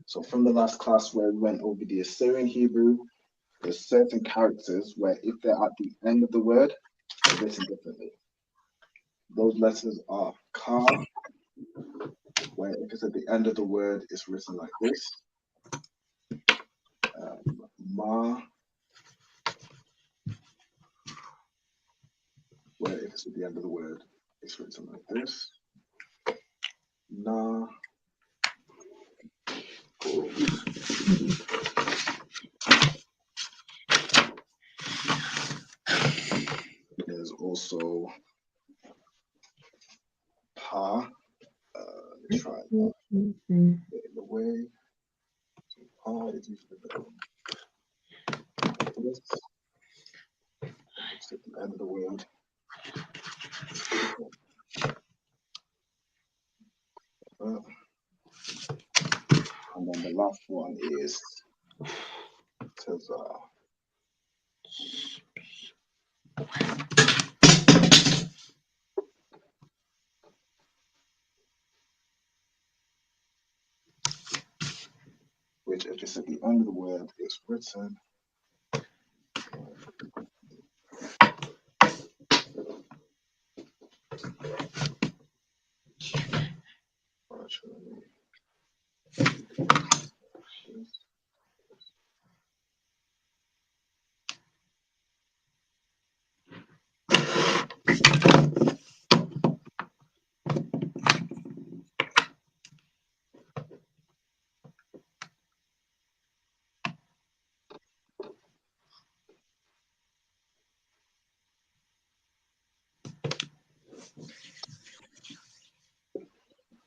So from the last class where we went over the Assyrian Hebrew, there's certain characters where if they're at the end of the word, they're written differently. Those letters are Ka, where if it's at the end of the word, it's written like this. Ma, where if it's at the end of the word, it's written like this. Na. There's also Pa. Let me try it. In the way. So Pa is usually this. It's at the end of the word. And then the last one is Tazar. Which, if it's at the end of the word, is written.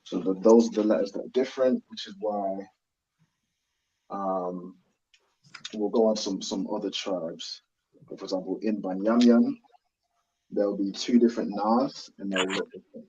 So those are the letters that are different, which is why we'll go on some other tribes. For example, in Banyamyan, there'll be two different Nas, and they'll look different.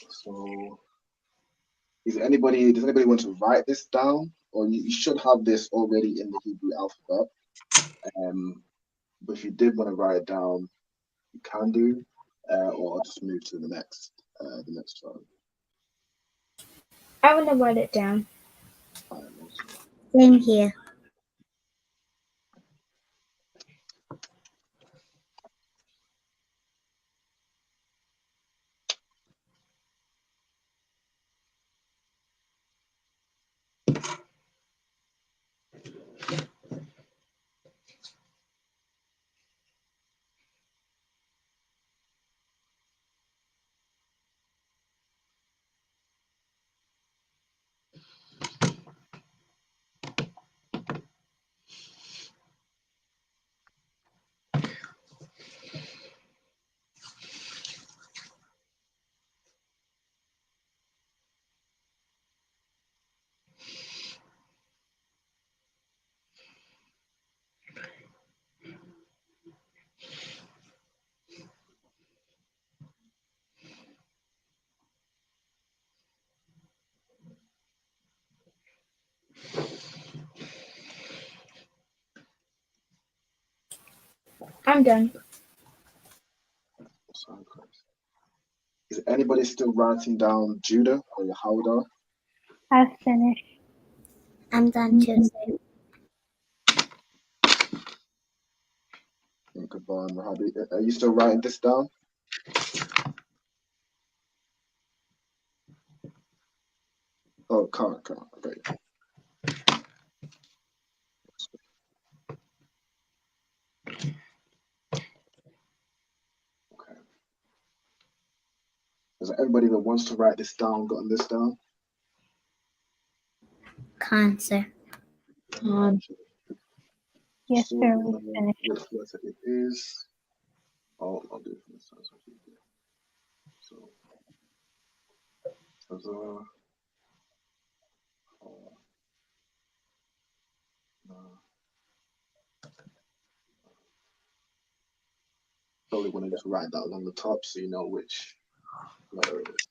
So, does anybody want to write this down? Or you should have this already in the Hebrew alphabet. But if you did want to write it down, you can do, or I'll just move to the next one. I want to write it down. Also. Same here. I'm done. Is anybody still writing down Judah or Yehuda? I've finished. I'm done too. Are you still writing this down? Oh, come on. Okay. Okay. Is there anybody that wants to write this down, gotten this down? Cancer. Yes, So, sir, we finished. which letter it is? I'll do it from the side. So, probably want to just write that along the top so you know which letter it is.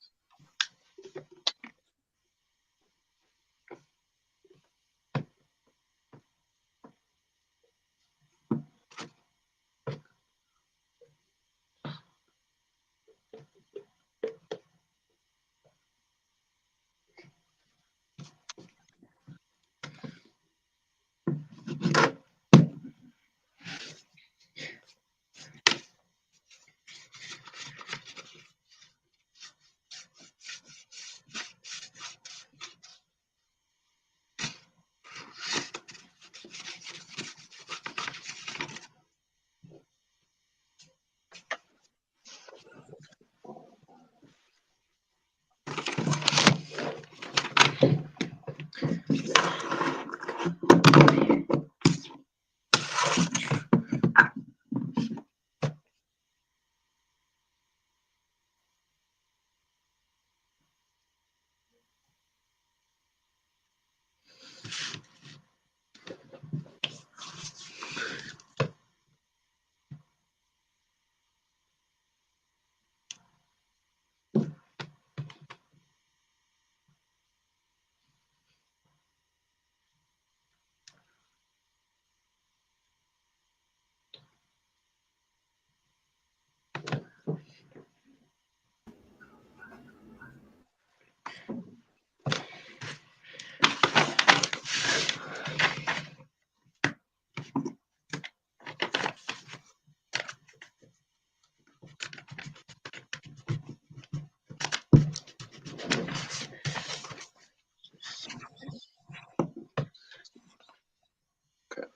Okay.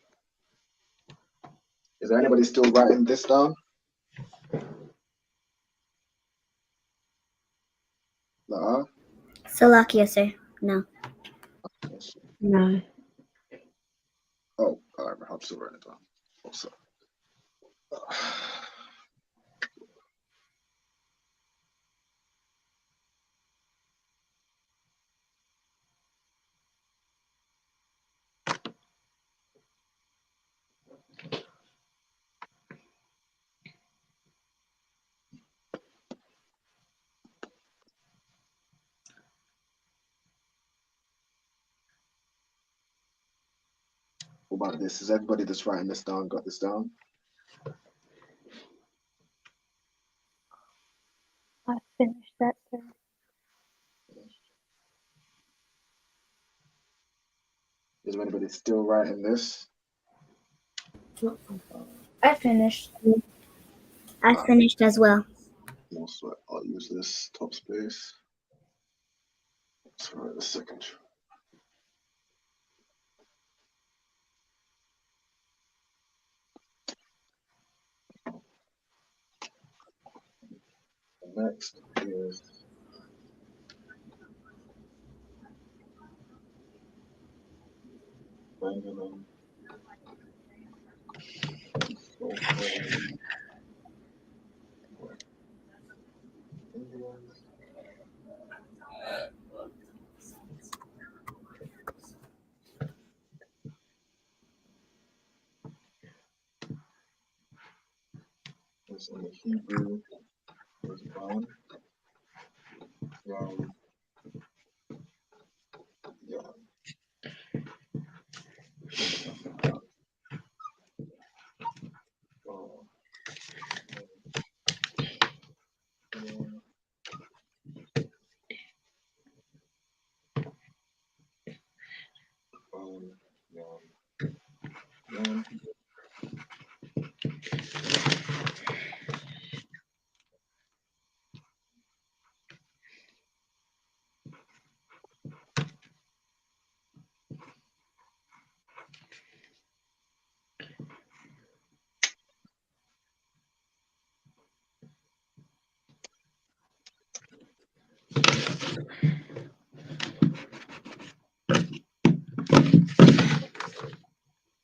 Is there anybody still writing this down? No. Salakia, sir. No. No. Oh, all right. I'm still writing it down. Also. What about this? Is everybody that's writing this down got this down? I finished that, sir. Is anybody still writing this? I finished. I finished as well. No sweat. I'll use this top space. Sorry, a second. Next is Benjamin. It's in the Hebrew. There's Ban.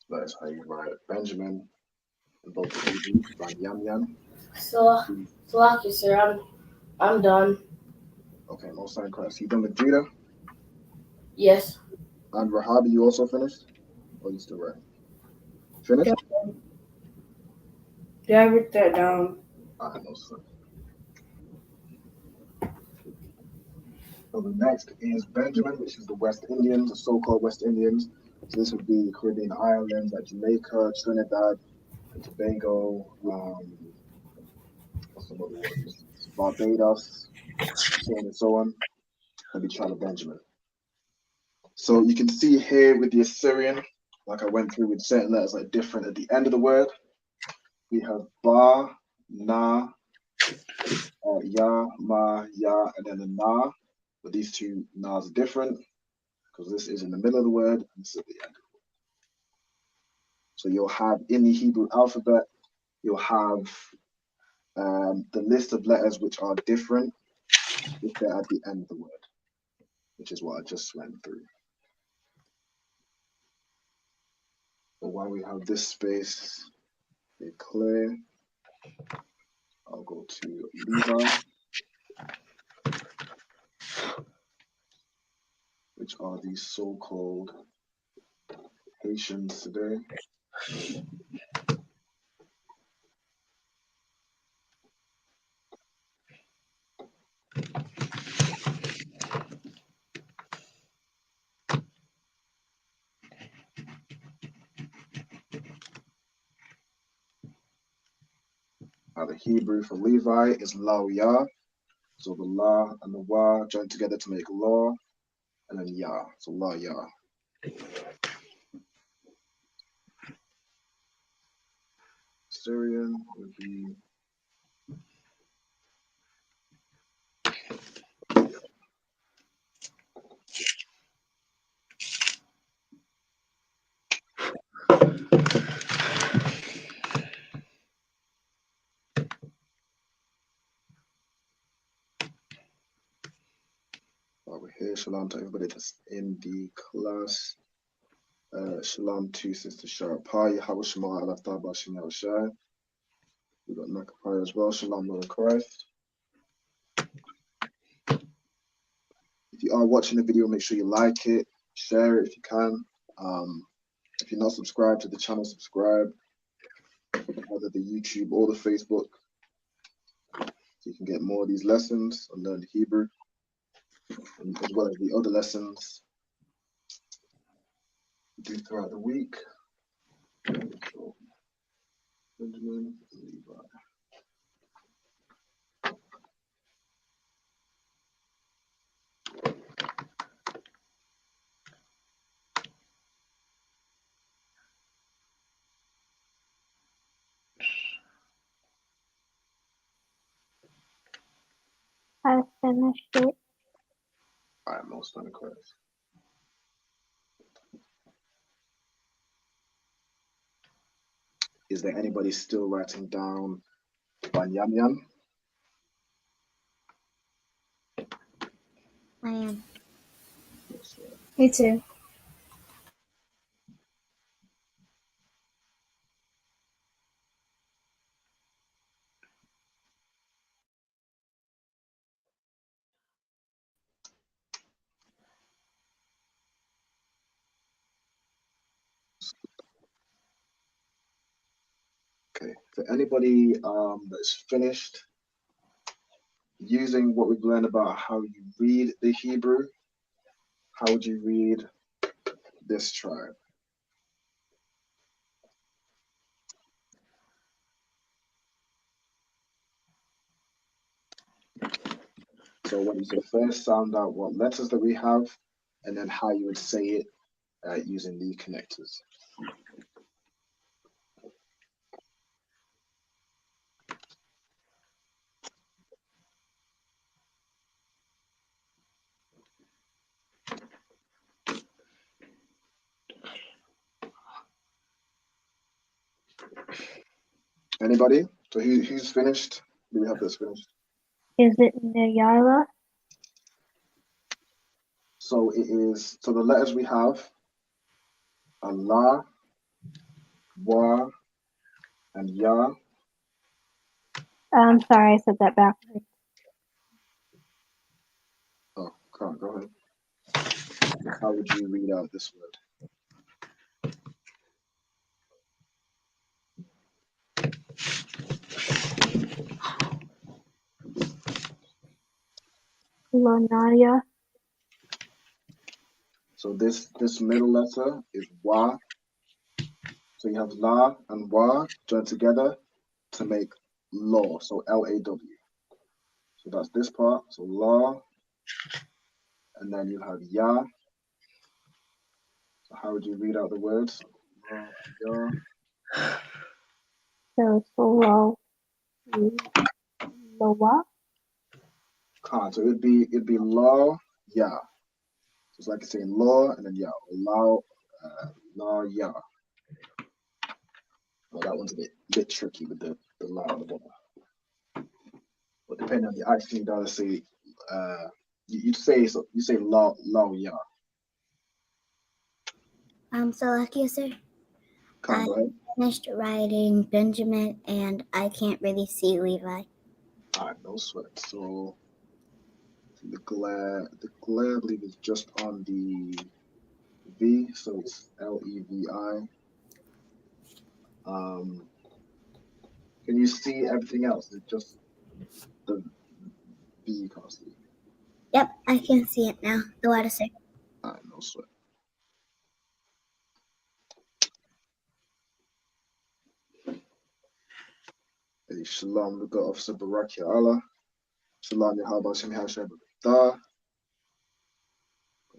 That is how you write Benjamin in both the Hebrew and Yam Yam. So lucky, sir. I'm done. Okay, no sign Christ. You done with Judah? Yes. And Rahab, you also finished? Or you still writing? Finished? Yeah, I wrote that down. No sign. So the next is Benjamin, which is the West Indians, the so-called West Indians. So this would be the Caribbean islands like Jamaica, Trinidad, and Tobago, what's some other ones? Barbados, so on and so on. And the tribe of Benjamin. So you can see here with the Assyrian, like I went through with certain letters like different at the end of the word. We have Ba, Na, Ya, Ma, Ya, and then the Na. But these two Nas are different because this is in the middle of the word and this is at the end of the word. So you'll have in the Hebrew alphabet, you'll have the list of letters which are different if they're at the end of the word, which is what I just went through. But while we have this space clear, I'll go to Levi, which are these so-called Haitians today. Now the Hebrew for Levi is Lau Ya. So the La and the Wa join together to make Law, and then Ya. So La Ya. Syrian would be over here. Shalom to everybody that's in the class. Shalom to Sister Sharapaya, Hawashima, Alaftaba, Shemel Shai. We got Nakapaya as well. Shalom, Lord Christ. If you are watching the video, make sure you like it, share it if you can. If you're not subscribed to the channel, subscribe. either the YouTube or the Facebook. So you can get more of these lessons and learn Hebrew, and as well as the other lessons we do throughout the week. So, Benjamin, Levi. I finished it. All right, most correct. Is there anybody still writing down Banyamyan? I am. Yes, Me too. okay. For anybody that's finished using what we've learned about how you read the Hebrew, how would you read this tribe? So when you say first, sound out what letters that we have, and then how you would say it using the connectors. Anybody? So who's finished? Do we have this finished? Is it Nayala? So it is, so the letters we have are La, Wa, and Ya. I'm sorry, I said that backwards. Oh, come on, go ahead. How would you read out this word? Lonaya. So this middle letter is Wa. So you have La and Wa joined together to make Law. So Law. So that's this part. So La, and then you have Ya. So how would you read out the words? La, Ya. So it's low. Lowa. Can't. So it'd be La, Ya. So it's like saying law and then Ya. La, Ya. Well, that one's a bit tricky with the La on the bottom. But depending on the accent, you'd either say you say La Ya. So like you said, Come on, go ahead. finished writing Benjamin, and I can't really see Levi. All right, no sweat. So the glare, I believe is just on the V, so it's Levi. Can you see everything else? Is it just the V you can't see? Yep, I can see it now. The water sir. All right, no sweat. Hey, Shalom, we got Officer Barak Ya Allah. Shalom, Yahaba Shem Hashem Da.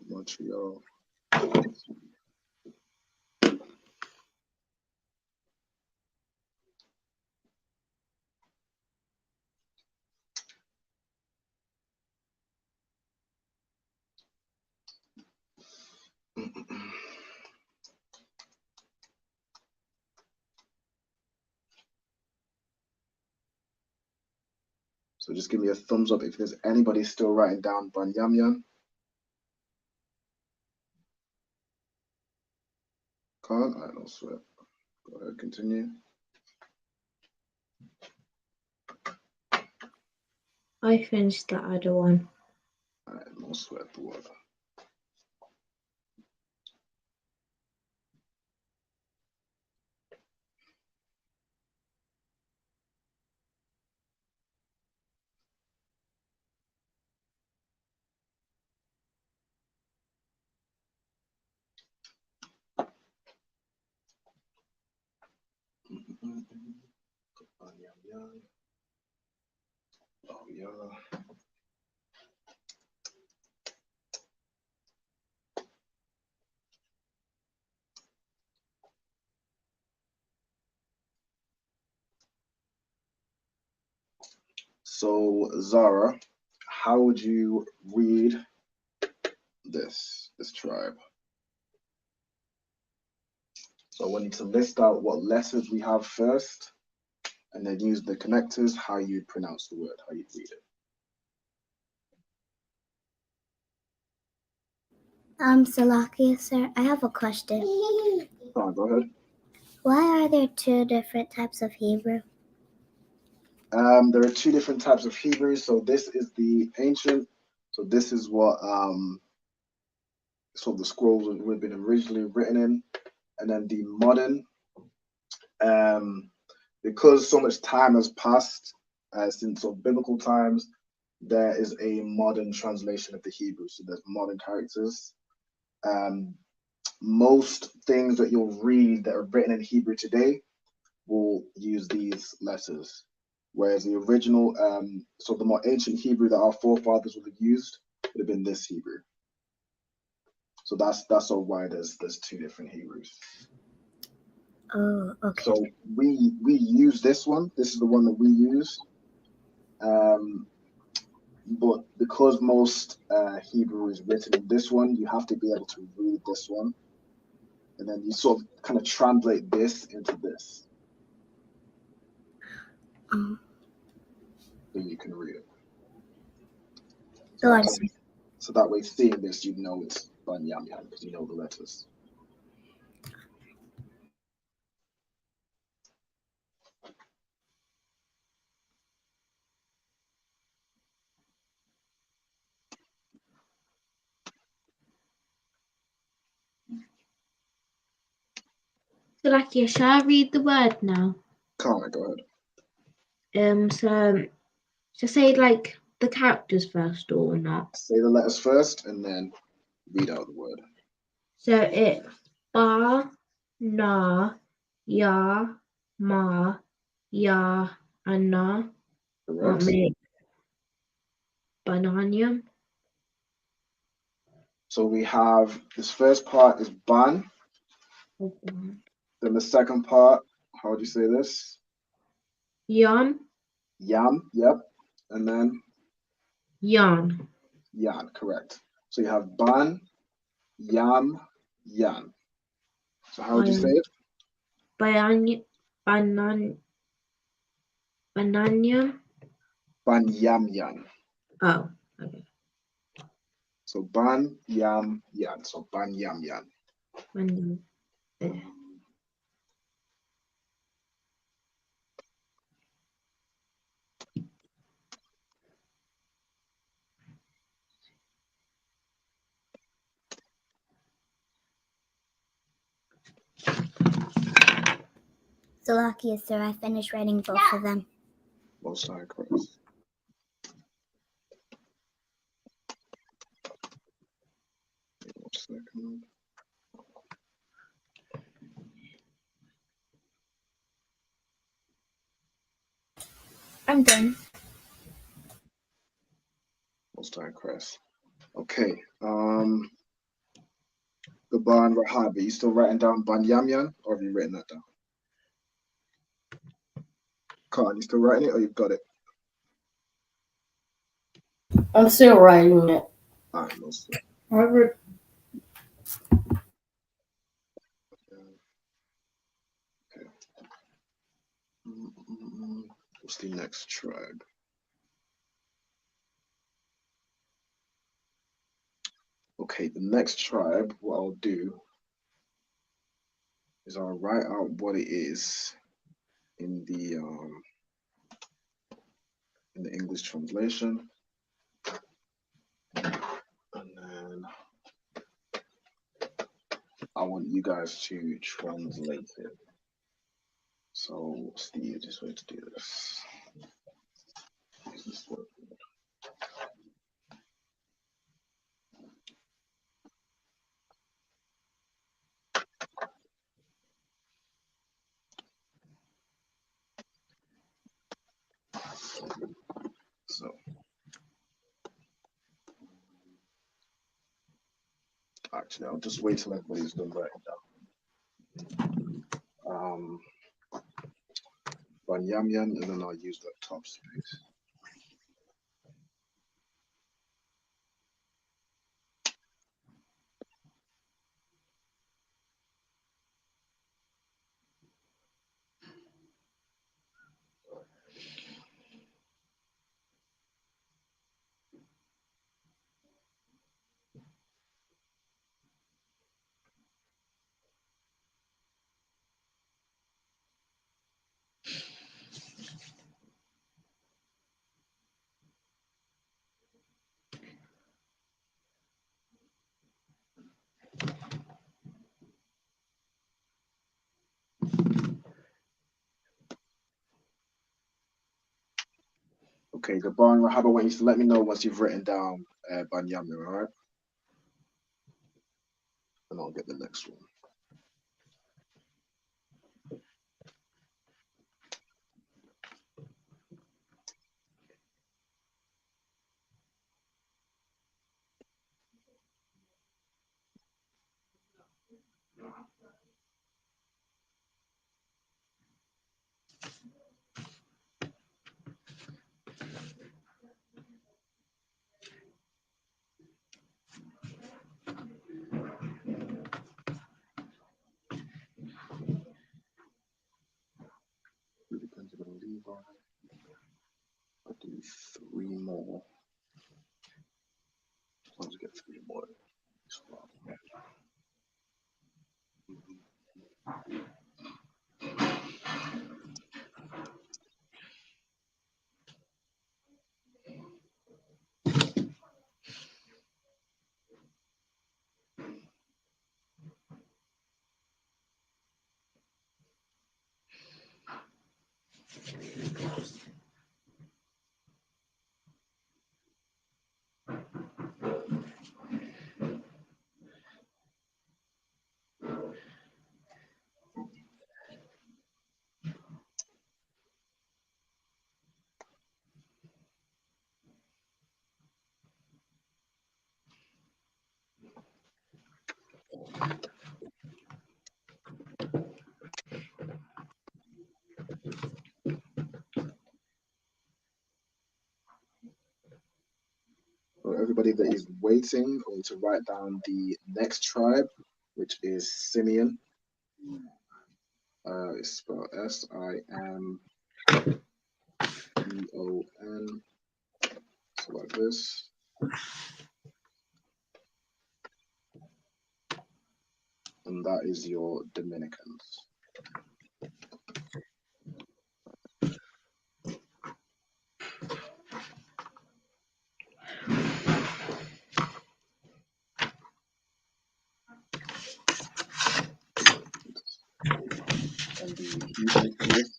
Montreal. So just give me a thumbs up if there's anybody still writing down Banyamyan. Can't? I don't sweat. Go ahead, continue. I finished the other one. Alright, no sweat, boy. Oh, yeah. So, Zara, how would you read this tribe? So we need to list out what letters we have first, and then use the connectors, how you pronounce the word, how you read it. Salakia, sir, I have a question. Go ahead. Why are there two different types of Hebrew? There are two different types of Hebrew. So this is the ancient. So this is what so the scrolls would have been originally written in, and then the modern. Because so much time has passed since of biblical times, there is a modern translation of the Hebrew. So there's modern characters. Most things that you'll read that are written in Hebrew today will use these letters, whereas the original, so the more ancient Hebrew that our forefathers would have used would have been this Hebrew. So that's all why there's two different Hebrews. Oh, okay. So we use this one. This is the one that we use. But because most Hebrew is written in this one, you have to be able to read this one, and then you sort of kind of translate this into this, so you can read it. So that way, seeing this, you know it's Banyamyan because you know the letters. Salakia, shall I read the word now? Carmen, go ahead. So just say like the characters first or not? Say the letters first and then read out the word. So it's ba, na, ya, ma, ya, and na. What Correct. make bananium? So we have this first part is ban. Then the second part, how would you say this? Yan, Yam, yep. And then yan. yan, correct. So you have ban, yam, yan. So how would you say it? Bananium. Banyamyan. Oh, okay. So ban, yam, yan. So banyamyan. Banyan. Salakia, sir, I finished writing both of them. Most high Christ. One second. I'm done. Most high Christ. Okay. The ban Rahab. Are you still writing down Banyamyan, or have you written that down? Khan, you still writing it, or you've got it? I'm still writing it. All right, most. Harvard. Okay. What's the next tribe? Okay, the next tribe, what I'll do is I'll write out what it is in the English translation, and then I want you guys to translate it. So what's the easiest way to do this? Use this word. So actually, I'll just wait till everybody's done writing down. Banyamyan, and then I'll use that top space. Okay, Gabon Rahab, I want you to let me know once you've written down Banyamyan, all right? And I'll get the next one. It depends if I'm gonna leave on. I'll do 3 more. As long as I get 3 more. For everybody that is waiting, I want to write down the next tribe, which is Simeon. It's spelled S-I-M-E-O-N. So like this. And that is your Dominicans. And the Hebrew is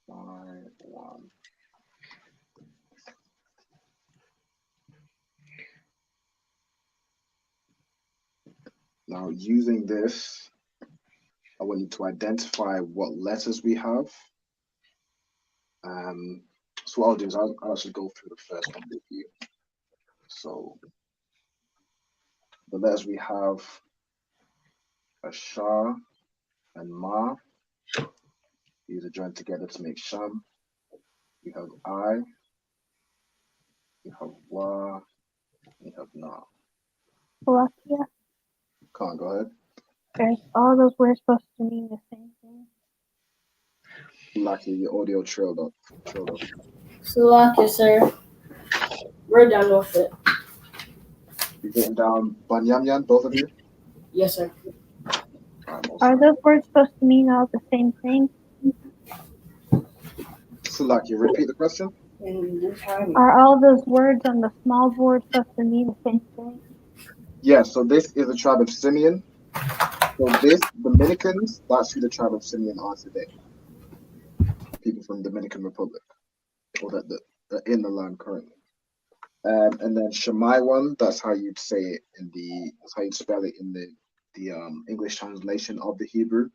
5-1. Now, using this, I want you to identify what letters we have. So what I'll do is I'll actually go through the first one with you. So the letters we have are Shah and Ma. These are joined together to make Sham. We have I. We have Wa. We have Na. Slovakia. Can't go ahead. Are all those words supposed to mean the same thing? Lucky, your audio trailed up. Slovakia, sir. We're done with it. You've written down Banyamyan, both of you? Yes, sir. Are those words supposed to mean all the same thing? Sulaki, repeat the question. Are all those words on the small board supposed to mean the same thing? Yeah, so this is the tribe of Simeon. So this, Dominicans, that's who the tribe of Simeon are today. People from Dominican Republic, or that are in the land currently. And then Shemai one, that's how you'd say it that's how you'd spell it in the the English translation of the Hebrew.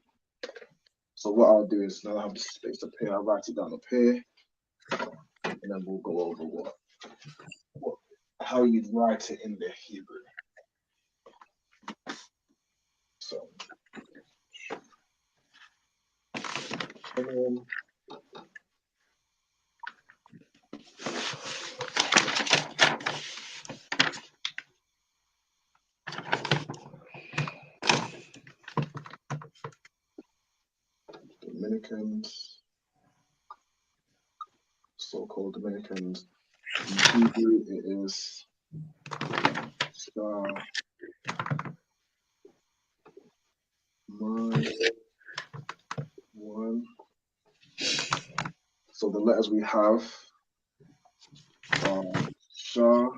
So what I'll do is, now I have the space up here, I'll write it down up here, and then we'll go over how you'd write it in the Hebrew. So, Dominicans, so-called Dominicans. In Hebrew, it is star my one. So the letters we have are Shah,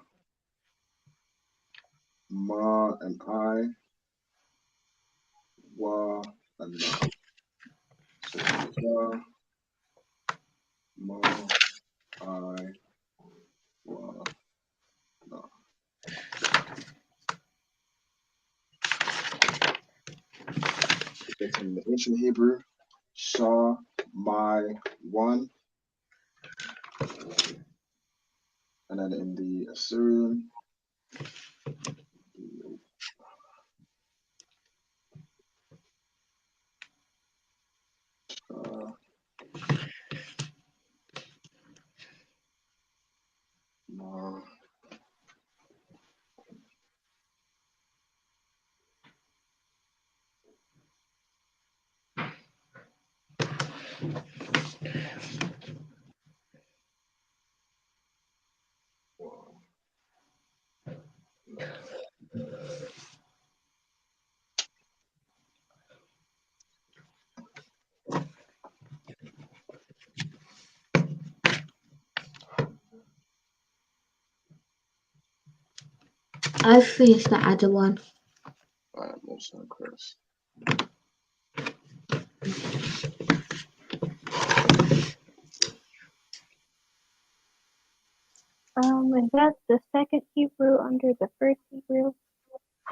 Ma, and I, Wa, and Na. So Shah, Ma, I, Wa, Na. It's in the ancient Hebrew, Shah, my, one. And then in the Assyrian, Ma, I've finished the other one. I am also Chris. Is that the second Hebrew under the first Hebrew?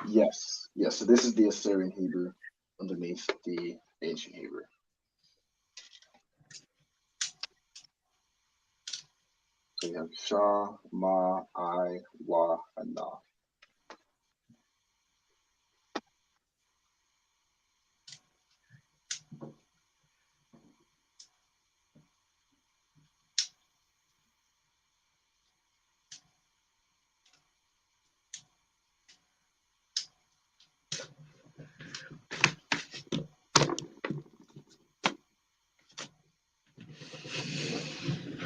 Yes, yes. So this is the Assyrian Hebrew underneath the ancient Hebrew. So you have Shah, Ma, I, Wa, and Na.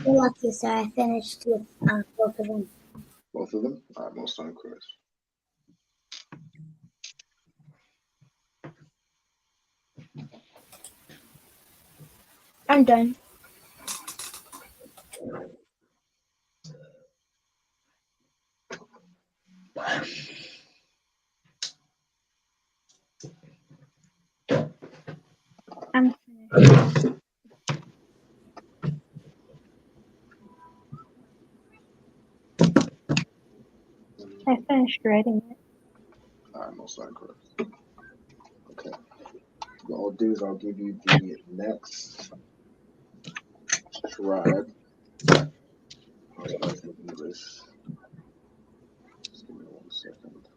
You're lucky, sir. I finished with both of them. Both of them? All right, most incorrect. I'm done. I'm finished. I finished writing it. All right, most incorrect. Okay. What I'll do is I'll give you the next tribe. How's that in English? Just give me 1 second.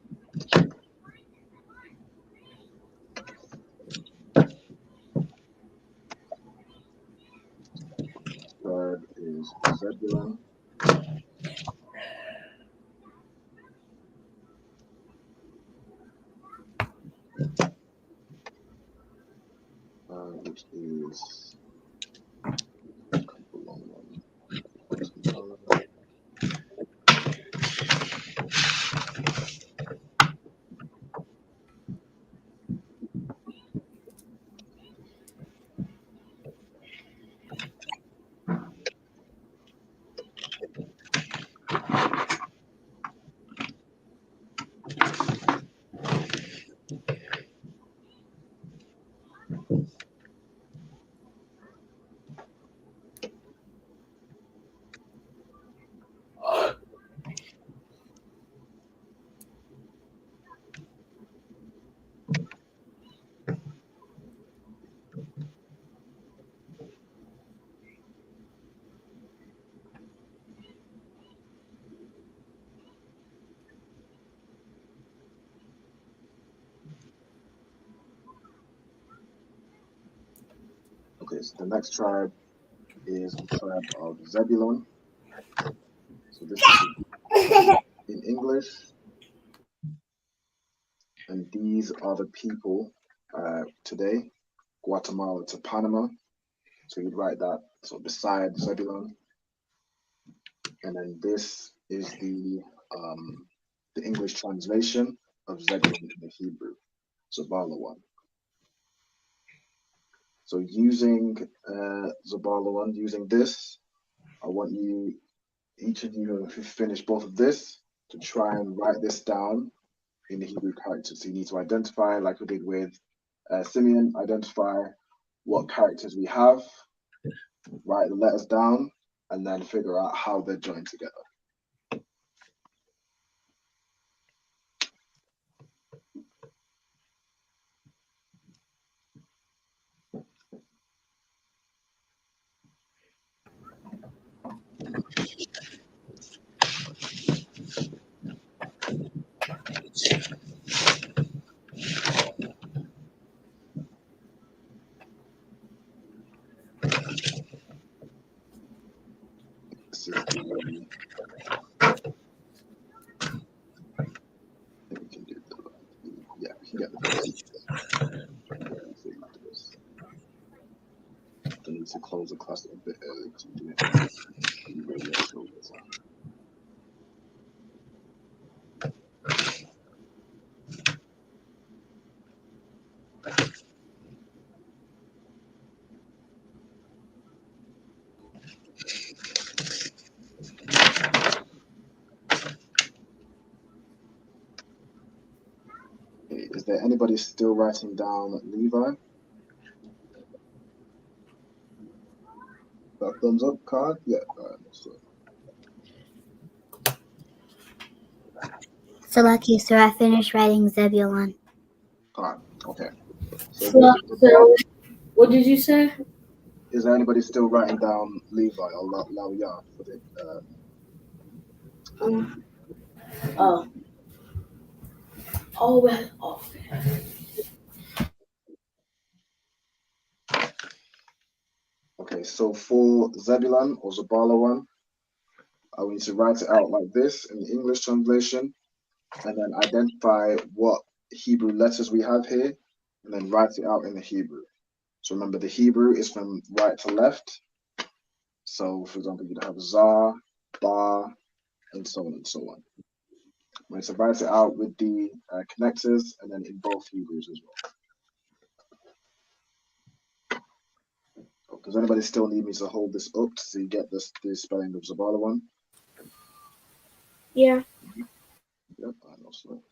Tribe is Zebulun. Which is a couple long ones. so the next tribe is the tribe of Zebulun. So this is in English, and these are the people today, Guatemala to Panama. So you'd write that so beside Zebulun, and then this is the English translation of Zebulun in the Hebrew, Zabalawan. So using Zabalawan, using this, I want you, each of you who finished both of this, to try and write this down in the Hebrew characters. So you need to identify, like we did with Simeon, identify what characters we have, write the letters down, and then figure out how they're joined together. This is the, I think we can do yeah, we can get the first. I need to close the class a bit early because I'm doing radio show. Okay, is there anybody still writing down Levi? That thumbs up card? Yeah, all right, so. So lucky, sir. I finished writing Zebulon. All right, okay. So What did you say? is there anybody still writing down Levi or Lawya for the Oh. Oh, well. Oh. Okay, so for Zebulun or Zabalawan, I want you to write it out like this in the English translation, and then identify what Hebrew letters we have here, and then write it out in the Hebrew. So remember, the Hebrew is from right to left. So, for example, you'd have Zah, Ba, and so on and so on. Right, so write it out with the connectors, and then in both Hebrews as well. Does anybody still need me to hold this up so you get the spelling of Zabalawan? Yeah. Yep, I know so.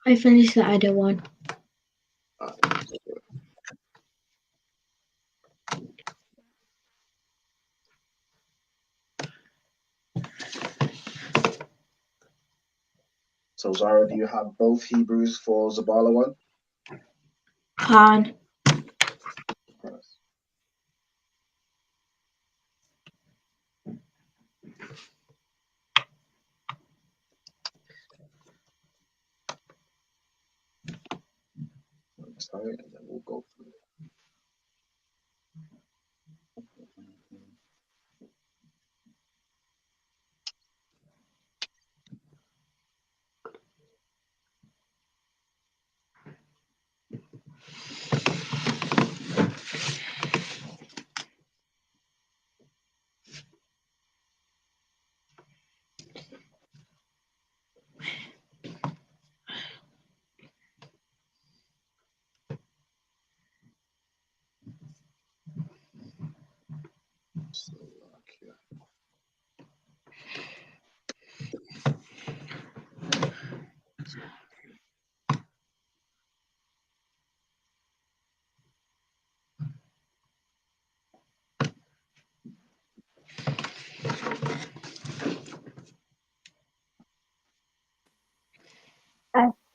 I finished the other one. So Zara, do you have both Hebrews for Zabalawan? Khan. Yes. Sorry, and then we'll go through.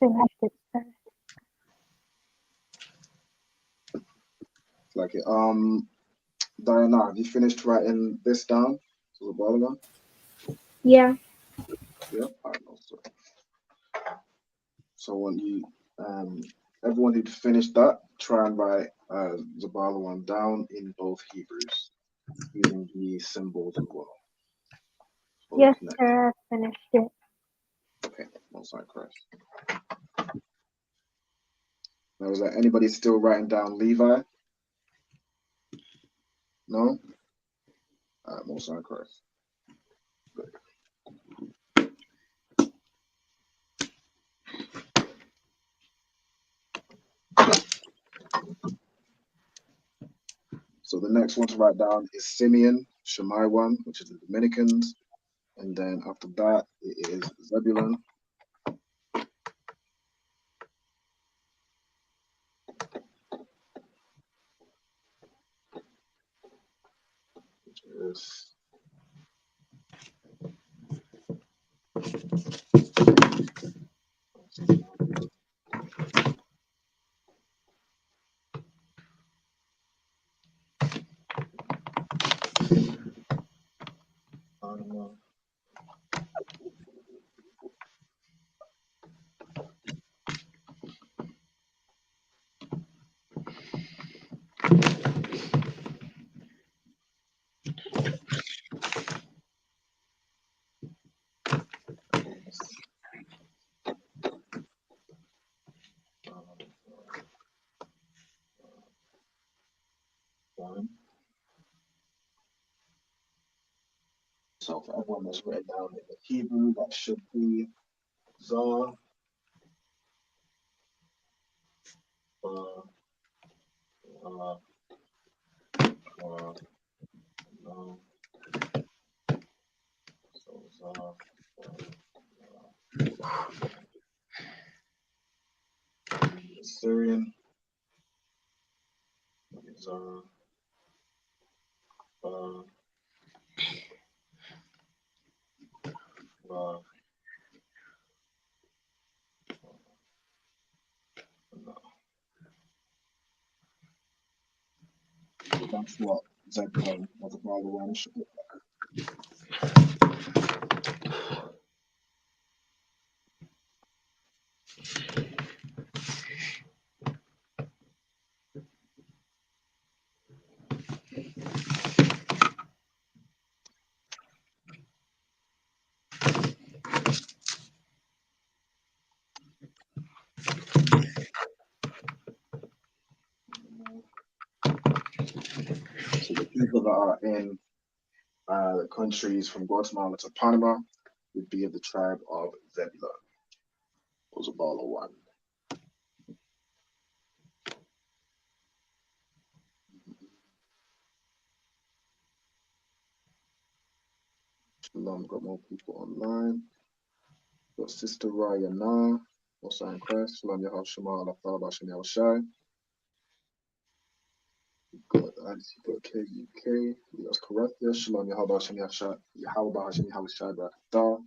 finished it, sir. Like it. Diana, have you finished writing this down? So the bottom one? Yeah. Yep. I know, sir. So when everyone who'd finished that, try and write Zabala one down in both Hebrews using the symbols as well. So Yes, what's next? sir. I finished it. Okay, most high Christ. Now, is there anybody still writing down Levi? No? Most high Christ. Good. So the next one to write down is Simeon, Shemai one, which is the Dominicans. And then after that, it is Zebulun. Which is so for everyone that's written down in the Hebrew, that should be Zah, no. So Zah, Syrian, Zah, no. So that's what Zebulun was about the one should look like. So the people that are in the countries from Guatemala to Panama would be of the tribe of Zebulun. Was a ball of one. Shalom, got more people online. Got Sister Raya Na, also in Christ. Shalom, Yahal Shema, Allah Ta'ala, Shem Yahushai. Got KUK, that's correct. Yes, Shalom, Yahal Shem Yahushai, Yahweh Shem Yahushai, Barakatah.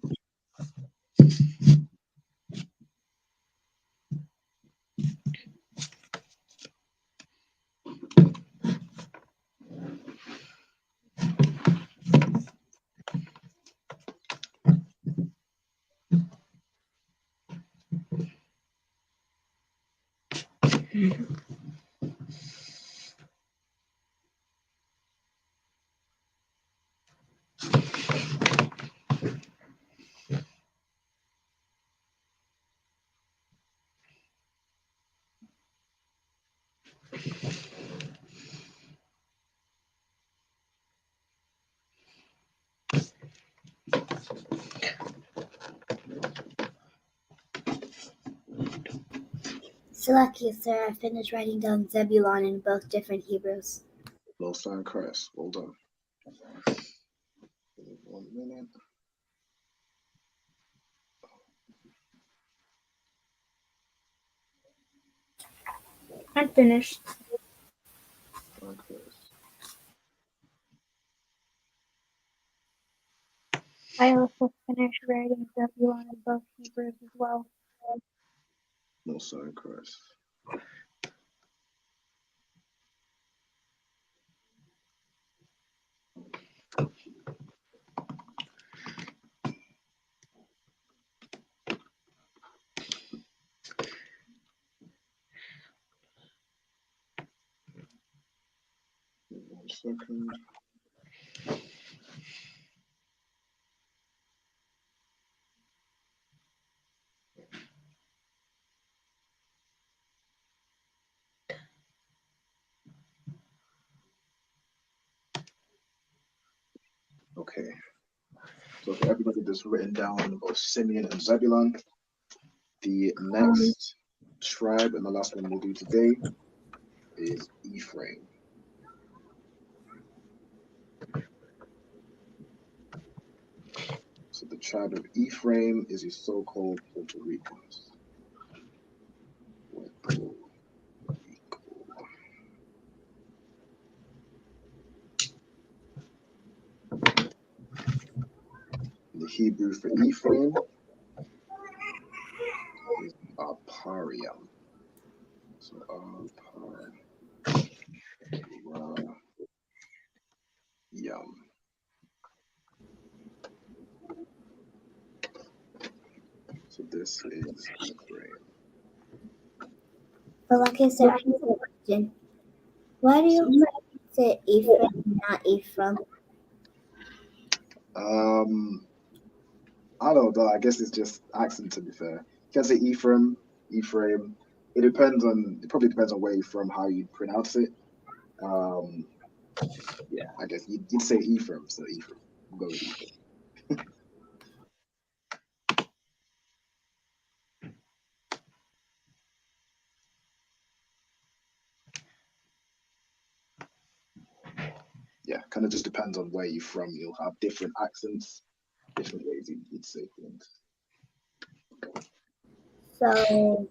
Salakia, sir. I finished writing down Zebulon in both different Hebrews. Most in Christ. Hold on. 1 minute. I'm finished. Okay. I also finished writing Zebulon in both Hebrews as well. No, sorry, Christ. One second. Okay. So for everybody that's written down about Simeon and Zebulun, the next tribe and the last one we'll do today is Ephraim. So the tribe of Ephraim is your so-called Puerto Ricans. Puerto Rico. The Hebrew for Ephraim is Apariam. So Apariam. So this is Ephraim. But like I said, I have a question. Why do you say Ephraim, not Ephraim? I don't know. I guess it's just accent, to be fair. You can say Ephraim, Ephraim. It probably depends on where you're from, how you pronounce it. Yeah, I guess you'd say Ephraim, so Ephraim. We'll go with Ephraim. Yeah, kind of just depends on where you're from. You'll have different accents, different ways you'd say things. So,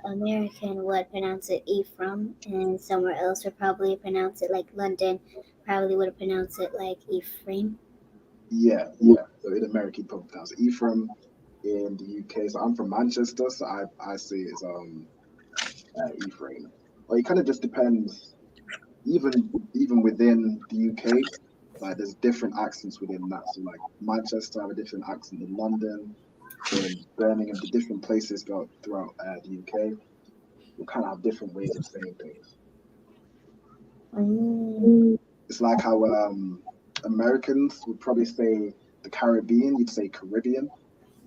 American would pronounce it Ephraim, and somewhere else would probably pronounce it like London, probably would pronounce it like Ephraim. Yeah. So in America, you probably pronounce it Ephraim. In the UK, so I'm from Manchester, so I say it's Ephraim. Well, it kind of just depends. Even within the UK, like there's different accents within that. So like Manchester have a different accent than London, in Birmingham, the different places throughout the UK will kind of have different ways of saying things. It's like how Americans would probably say the Caribbean, you'd say Caribbean,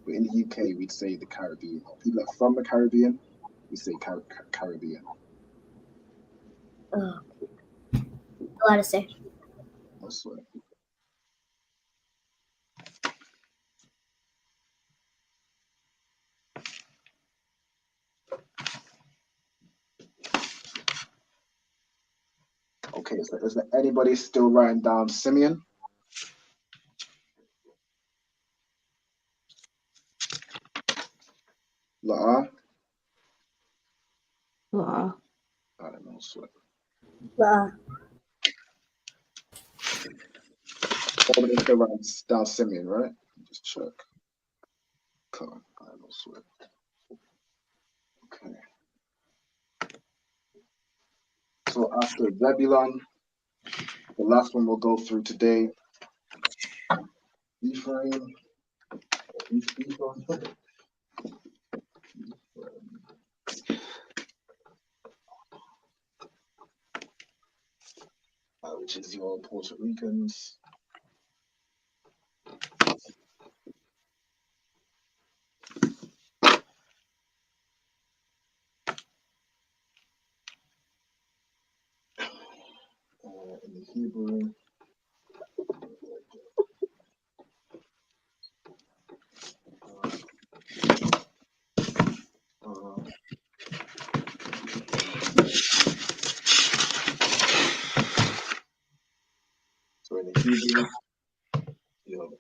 but in the UK we'd say the Caribbean. People that are from the Caribbean, we say Caribbean. Oh, a lot to say. I swear. Okay, so is there anybody still writing down Simeon? La'a? What? I don't know, sweat. Everybody still writing down Simeon, right? Just check. Come on, I don't know, sweat. Okay. So after Zebulun, the last one we'll go through today, Ephraim. Which is your Puerto Ricans. In the Hebrew. So in the Hebrew, you have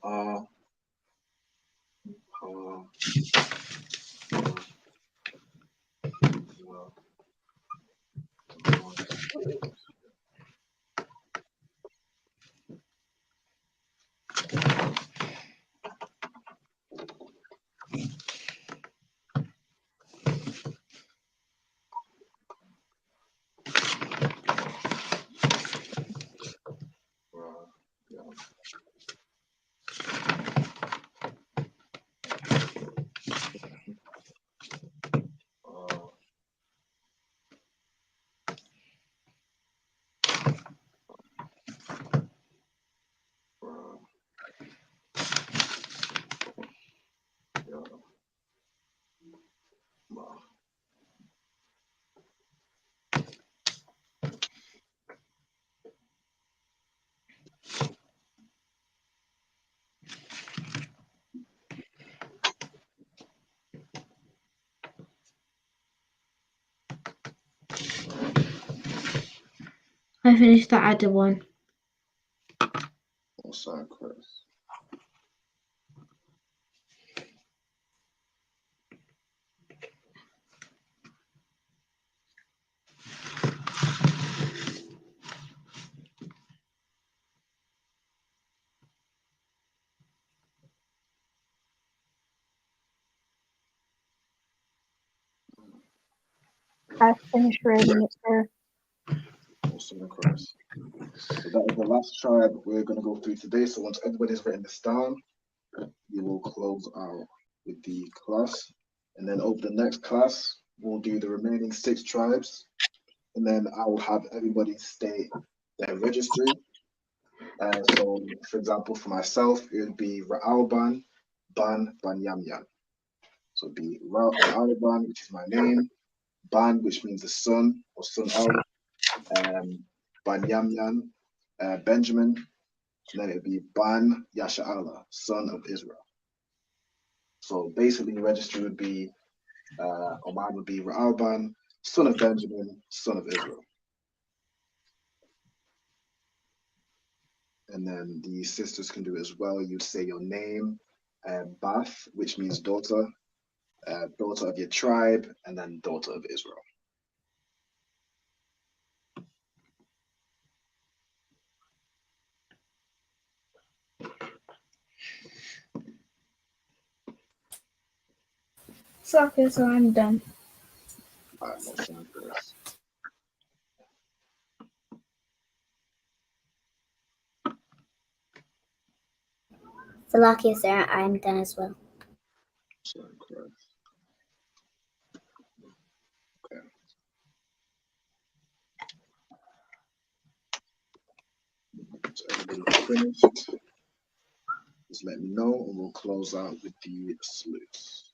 I finished the Adder one. Most High Christ. I finished reading it, sir. Most High Christ. So that is the last tribe we're going to go through today. So once everybody's written this down, we will close out with the class. And then over the next class, we'll do the remaining 6 tribes. And then I will have everybody state their registry. So, for example, for myself, it would be Ra'alban, Ban, Yam. So it'd be Ra'alban, which is my name, Ban, which means the son or son of, Ban Yam, Benjamin, and then it'd be Ban Yasha'Allah, son of Israel. So basically, the registry would be, or mine would be Ra'alban, son of Benjamin, son of Israel. And then the sisters can do it as well. You'd say your name, Bath, which means daughter, daughter of your tribe, and then daughter of Israel. So I'm done. All right, most High Christ. Salakia, sir, I'm done as well. Most High Christ. Okay. So everybody finished. Just let me know, and we'll close out with the salutes.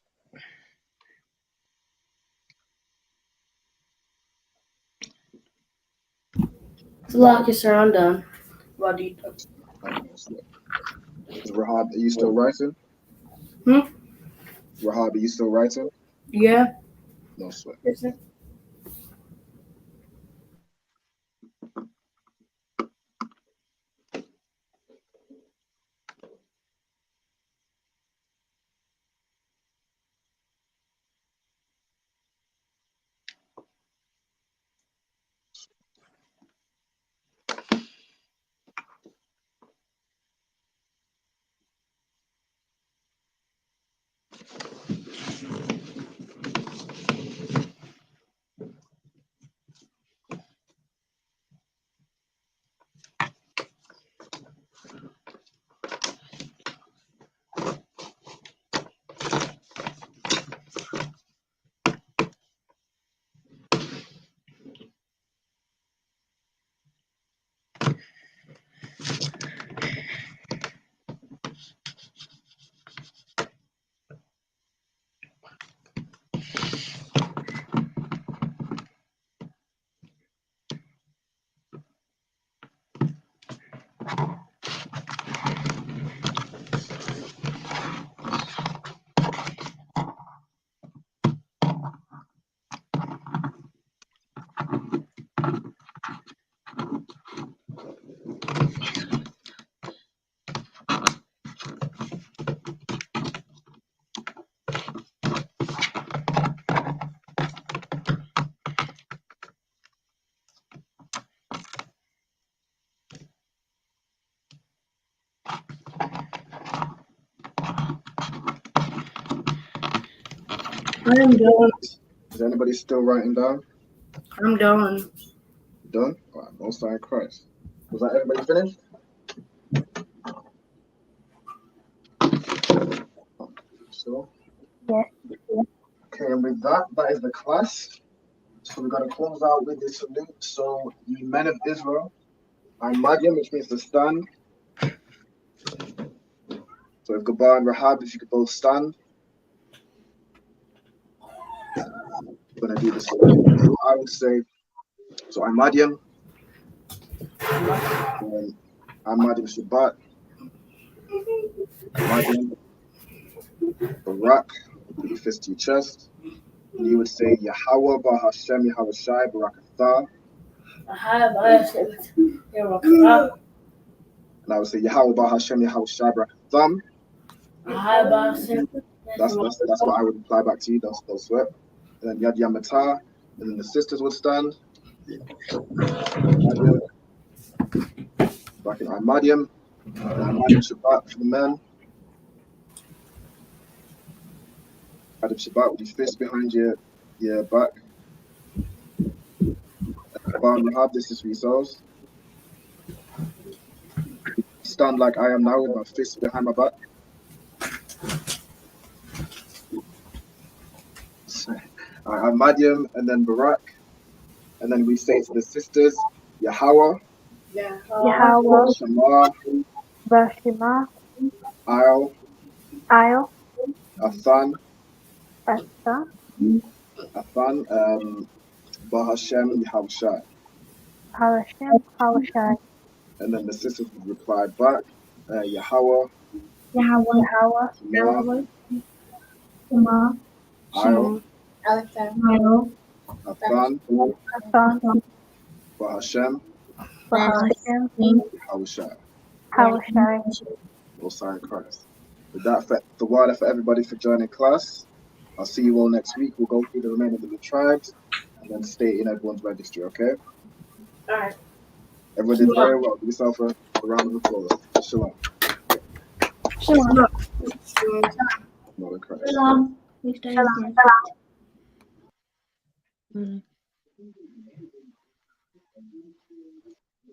Salakia, sir, I'm done. Wadita. Rahab, are you still writing? Rahab, are you still writing? Yeah. No sweat. Yes, sir. I'm done. Is anybody still writing down? I'm done. Done? All right, most High Christ. Was that everybody finished? So, Yes. okay, and with that, that is the class. So we're going to close out with the salute. So, the men of Israel, I'm Madian, which means to stand. So, if Gabar and Rahab, if you could both stand. I'm going to do the salute. So I would say, so I'm Madian. I'm Madian Shabbat. Madian. Barak. Put your fist to your chest. And you would say, Yahweh Bahashem Yahweh Shai Barakatah. And I would say Yahweh Ba Hashem Yahweh Shabra Thumb. That's what I would reply back to you. Those sweat. And then Yad Yamata. And then the sisters would stand. Back in Ahmadium. And Ahmadium Shabbat for the men. Ahmadium Shabbat with your fist behind your back. Kabbalah Rahab, this is for yourselves. Stand like I am now with my fist behind my back. Ahmadium and then Barak. And then we say to the sisters, Yahweh, Yahweh, Shema, Bashima, I'll, Athan, Asa, Bahashem, Yahushai. Halashem, Halashai, And then the sisters would reply back, Yahweh, Yahweh, Shema, Shema, I'll, I'll, Athan, Asan, Bahashem, Bahashem, Yahushai. Halashai. Osiris Christ. With that, the water for everybody for joining class. I'll see you all next week. We'll go through the remainder of the tribes and then stay in everyone's registry, okay? Alright. Everyone did very well. Give yourself a round of applause. Shalom. Shalom. Mother Christ. Shalom. We stay in.